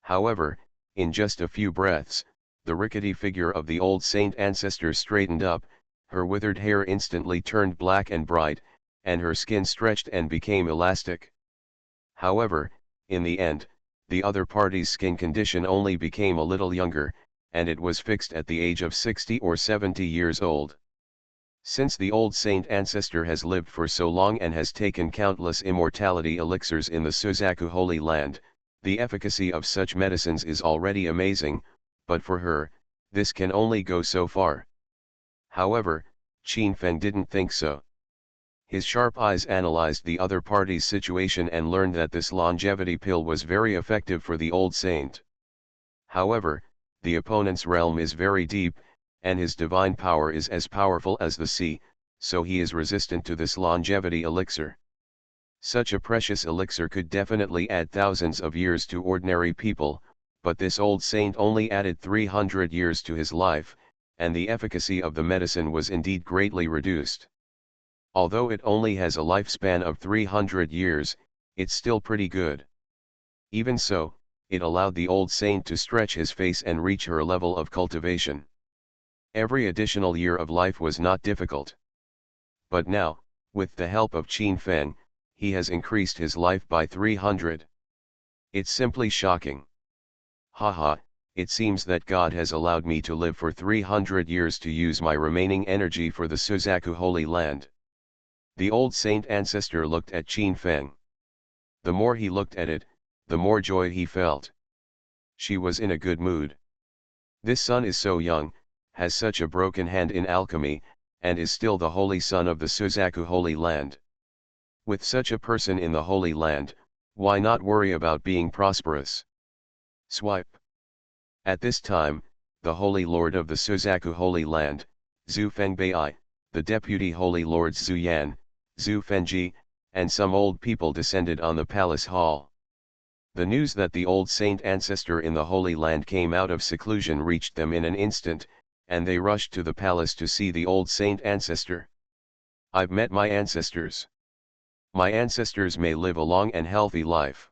However, in just a few breaths, the rickety figure of the old saint ancestor straightened up, her withered hair instantly turned black and bright, and her skin stretched and became elastic. However, in the end, the other party's skin condition only became a little younger, and it was fixed at the age of 60 or 70 years old. Since the old saint ancestor has lived for so long and has taken countless immortality elixirs in the Suzaku Holy Land, the efficacy of such medicines is already amazing, but for her, this can only go so far. However, Qin Feng didn't think so. His sharp eyes analyzed the other party's situation and learned that this longevity pill was very effective for the old saint. However, the opponent's realm is very deep, and his divine power is as powerful as the sea, so he is resistant to this longevity elixir. Such a precious elixir could definitely add thousands of years to ordinary people, but this old saint only added 300 years to his life, and the efficacy of the medicine was indeed greatly reduced. Although it only has a lifespan of 300 years, it's still pretty good. Even so, it allowed the old saint to stretch his face and reach her level of cultivation. Every additional year of life was not difficult. But now, with the help of Qin Feng, he has increased his life by 300. It's simply shocking. Haha, it seems that God has allowed me to live for 300 years to use my remaining energy for the Suzaku Holy Land. The old saint ancestor looked at Qin Feng. The more he looked at it, the more joy he felt. She was in a good mood. This son is so young, has such a broken hand in alchemy, and is still the holy son of the Suzaku Holy Land. With such a person in the Holy Land, why not worry about being prosperous? Swipe. At this time, the Holy Lord of the Suzaku Holy Land, Zhu Fengbei, the deputy Holy Lords Zhu Yan, Zhu Fenji, and some old people descended on the palace hall. The news that the old saint ancestor in the Holy Land came out of seclusion reached them in an instant, and they rushed to the palace to see the old saint ancestor. I've met my ancestors. My ancestors may live a long and healthy life.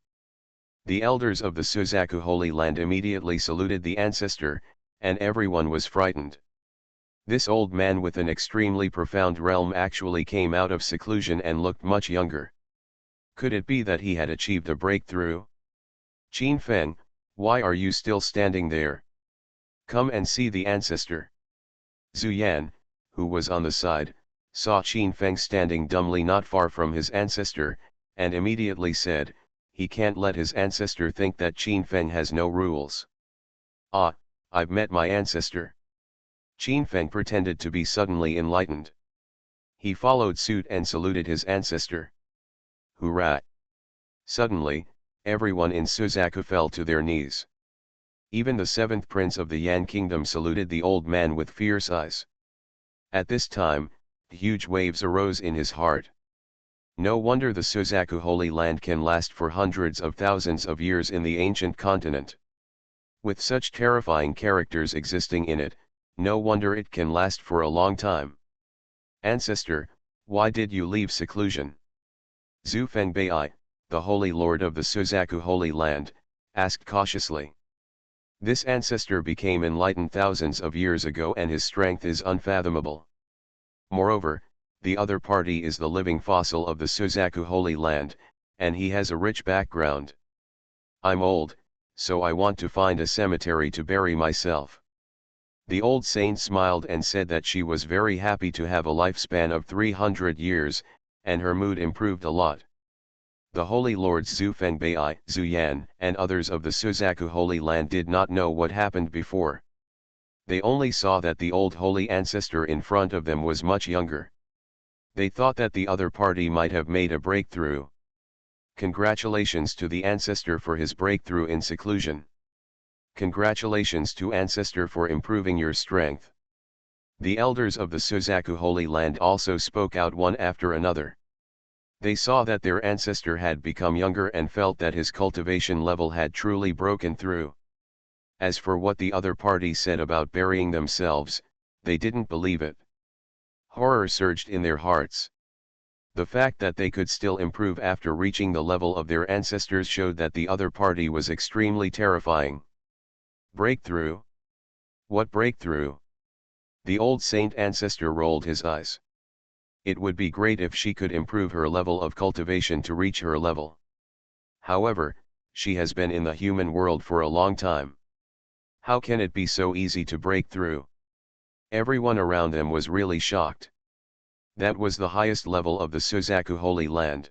The elders of the Suzaku Holy Land immediately saluted the ancestor, and everyone was frightened. This old man with an extremely profound realm actually came out of seclusion and looked much younger. Could it be that he had achieved a breakthrough? Qin Feng, why are you still standing there? Come and see the ancestor. Zhu Yan, who was on the side, saw Qin Feng standing dumbly not far from his ancestor, and immediately said, he can't let his ancestor think that Qin Feng has no rules. Ah, I've met my ancestor. Qin Feng pretended to be suddenly enlightened. He followed suit and saluted his ancestor. Hurrah! Suddenly, everyone in Suzaku fell to their knees. Even the seventh prince of the Yan kingdom saluted the old man with fierce eyes. At this time, huge waves arose in his heart. No wonder the Suzaku Holy Land can last for hundreds of thousands of years in the ancient continent. With such terrifying characters existing in it, no wonder it can last for a long time. Ancestor, why did you leave seclusion? Zhu Fengbei, the Holy Lord of the Suzaku Holy Land, asked cautiously. This ancestor became enlightened thousands of years ago and his strength is unfathomable. Moreover, the other party is the living fossil of the Suzaku Holy Land, and he has a rich background. I'm old, so I want to find a cemetery to bury myself. The old saint smiled and said that she was very happy to have a lifespan of 300 years, and her mood improved a lot. The Holy Lords Zhu Fengbei, Zhu Yan, and others of the Suzaku Holy Land did not know what happened before. They only saw that the old holy ancestor in front of them was much younger. They thought that the other party might have made a breakthrough. Congratulations to the ancestor for his breakthrough in seclusion. Congratulations to ancestor for improving your strength. The elders of the Suzaku Holy Land also spoke out one after another. They saw that their ancestor had become younger and felt that his cultivation level had truly broken through. As for what the other party said about burying themselves, they didn't believe it. Horror surged in their hearts. The fact that they could still improve after reaching the level of their ancestors showed that the other party was extremely terrifying. Breakthrough? What breakthrough? The old saint ancestor rolled his eyes. It would be great if she could improve her level of cultivation to reach her level. However, she has been in the human world for a long time. How can it be so easy to break through? Everyone around them was really shocked. That was the highest level of the Suzaku Holy Land.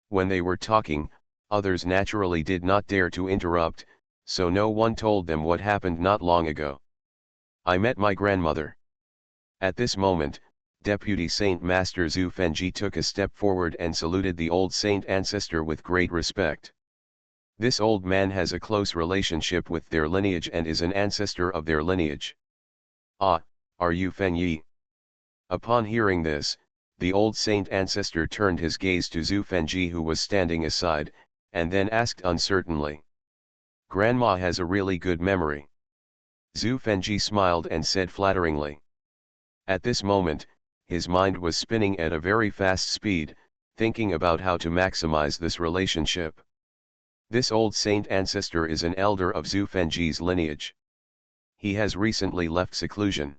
When they were talking, others naturally did not dare to interrupt, so no one told them what happened not long ago. I met my grandmother. At this moment, Deputy Saint Master Zhu Fenji took a step forward and saluted the old saint ancestor with great respect. This old man has a close relationship with their lineage and is an ancestor of their lineage. Ah, are you Fen Yi? Upon hearing this, the old saint ancestor turned his gaze to Zhu Fenji, who was standing aside, and then asked uncertainly. Grandma has a really good memory. Zhu Fenji smiled and said flatteringly. At this moment, his mind was spinning at a very fast speed, thinking about how to maximize this relationship. This old saint ancestor is an elder of Zhu Fenji's lineage. He has recently left seclusion.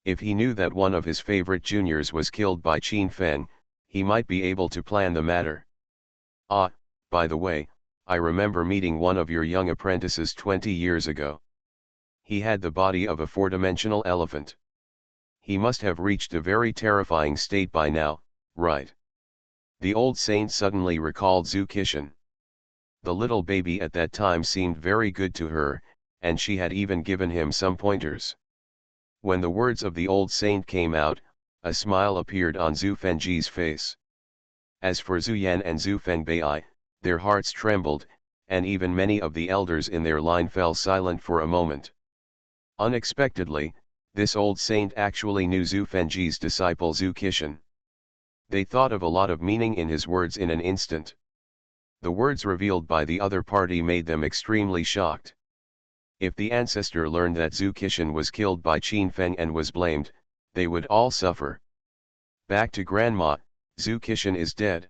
If he knew that one of his favorite juniors was killed by Qin Feng, he might be able to plan the matter. Ah, by the way, I remember meeting one of your young apprentices 20 years ago. He had the body of a four-dimensional elephant. He must have reached a very terrifying state by now, right? The old saint suddenly recalled Zhu Kishan. The little baby at that time seemed very good to her, and she had even given him some pointers. When the words of the old saint came out, a smile appeared on Zhu Fenji's face. As for Zhu Yan and Zhu Fengbei, their hearts trembled, and even many of the elders in their line fell silent for a moment. Unexpectedly, this old saint actually knew Zhu Fenji's disciple Zhu Kishan. They thought of a lot of meaning in his words in an instant. The words revealed by the other party made them extremely shocked. If the ancestor learned that Zhu Kishan was killed by Qin Feng and was blamed, they would all suffer. Back to Grandma, Zhu Kishan is dead.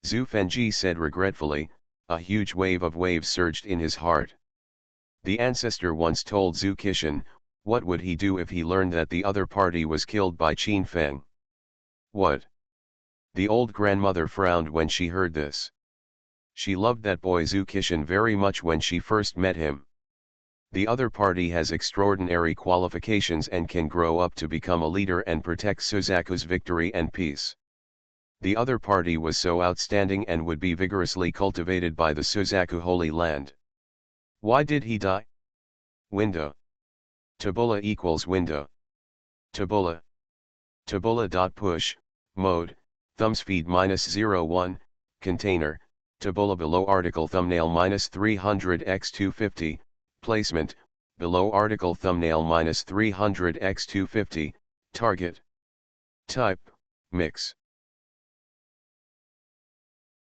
Zhu Fenji said regretfully. A huge wave of waves surged in his heart. The ancestor once told Zhu Kishan, what would he do if he learned that the other party was killed by Qin Feng? What? The old grandmother frowned when she heard this. She loved that boy Zhu Kishan very much when she first met him. The other party has extraordinary qualifications and can grow up to become a leader and protect Suzaku's victory and peace. The other party was so outstanding and would be vigorously cultivated by the Suzaku Holy Land. Why did he die? Window. Tabula equals window. Tabula. Tabula.push, mode, thumbspeed -01, container, tabula below article thumbnail -300x250, placement, below article thumbnail -300x250, target. Type, mix.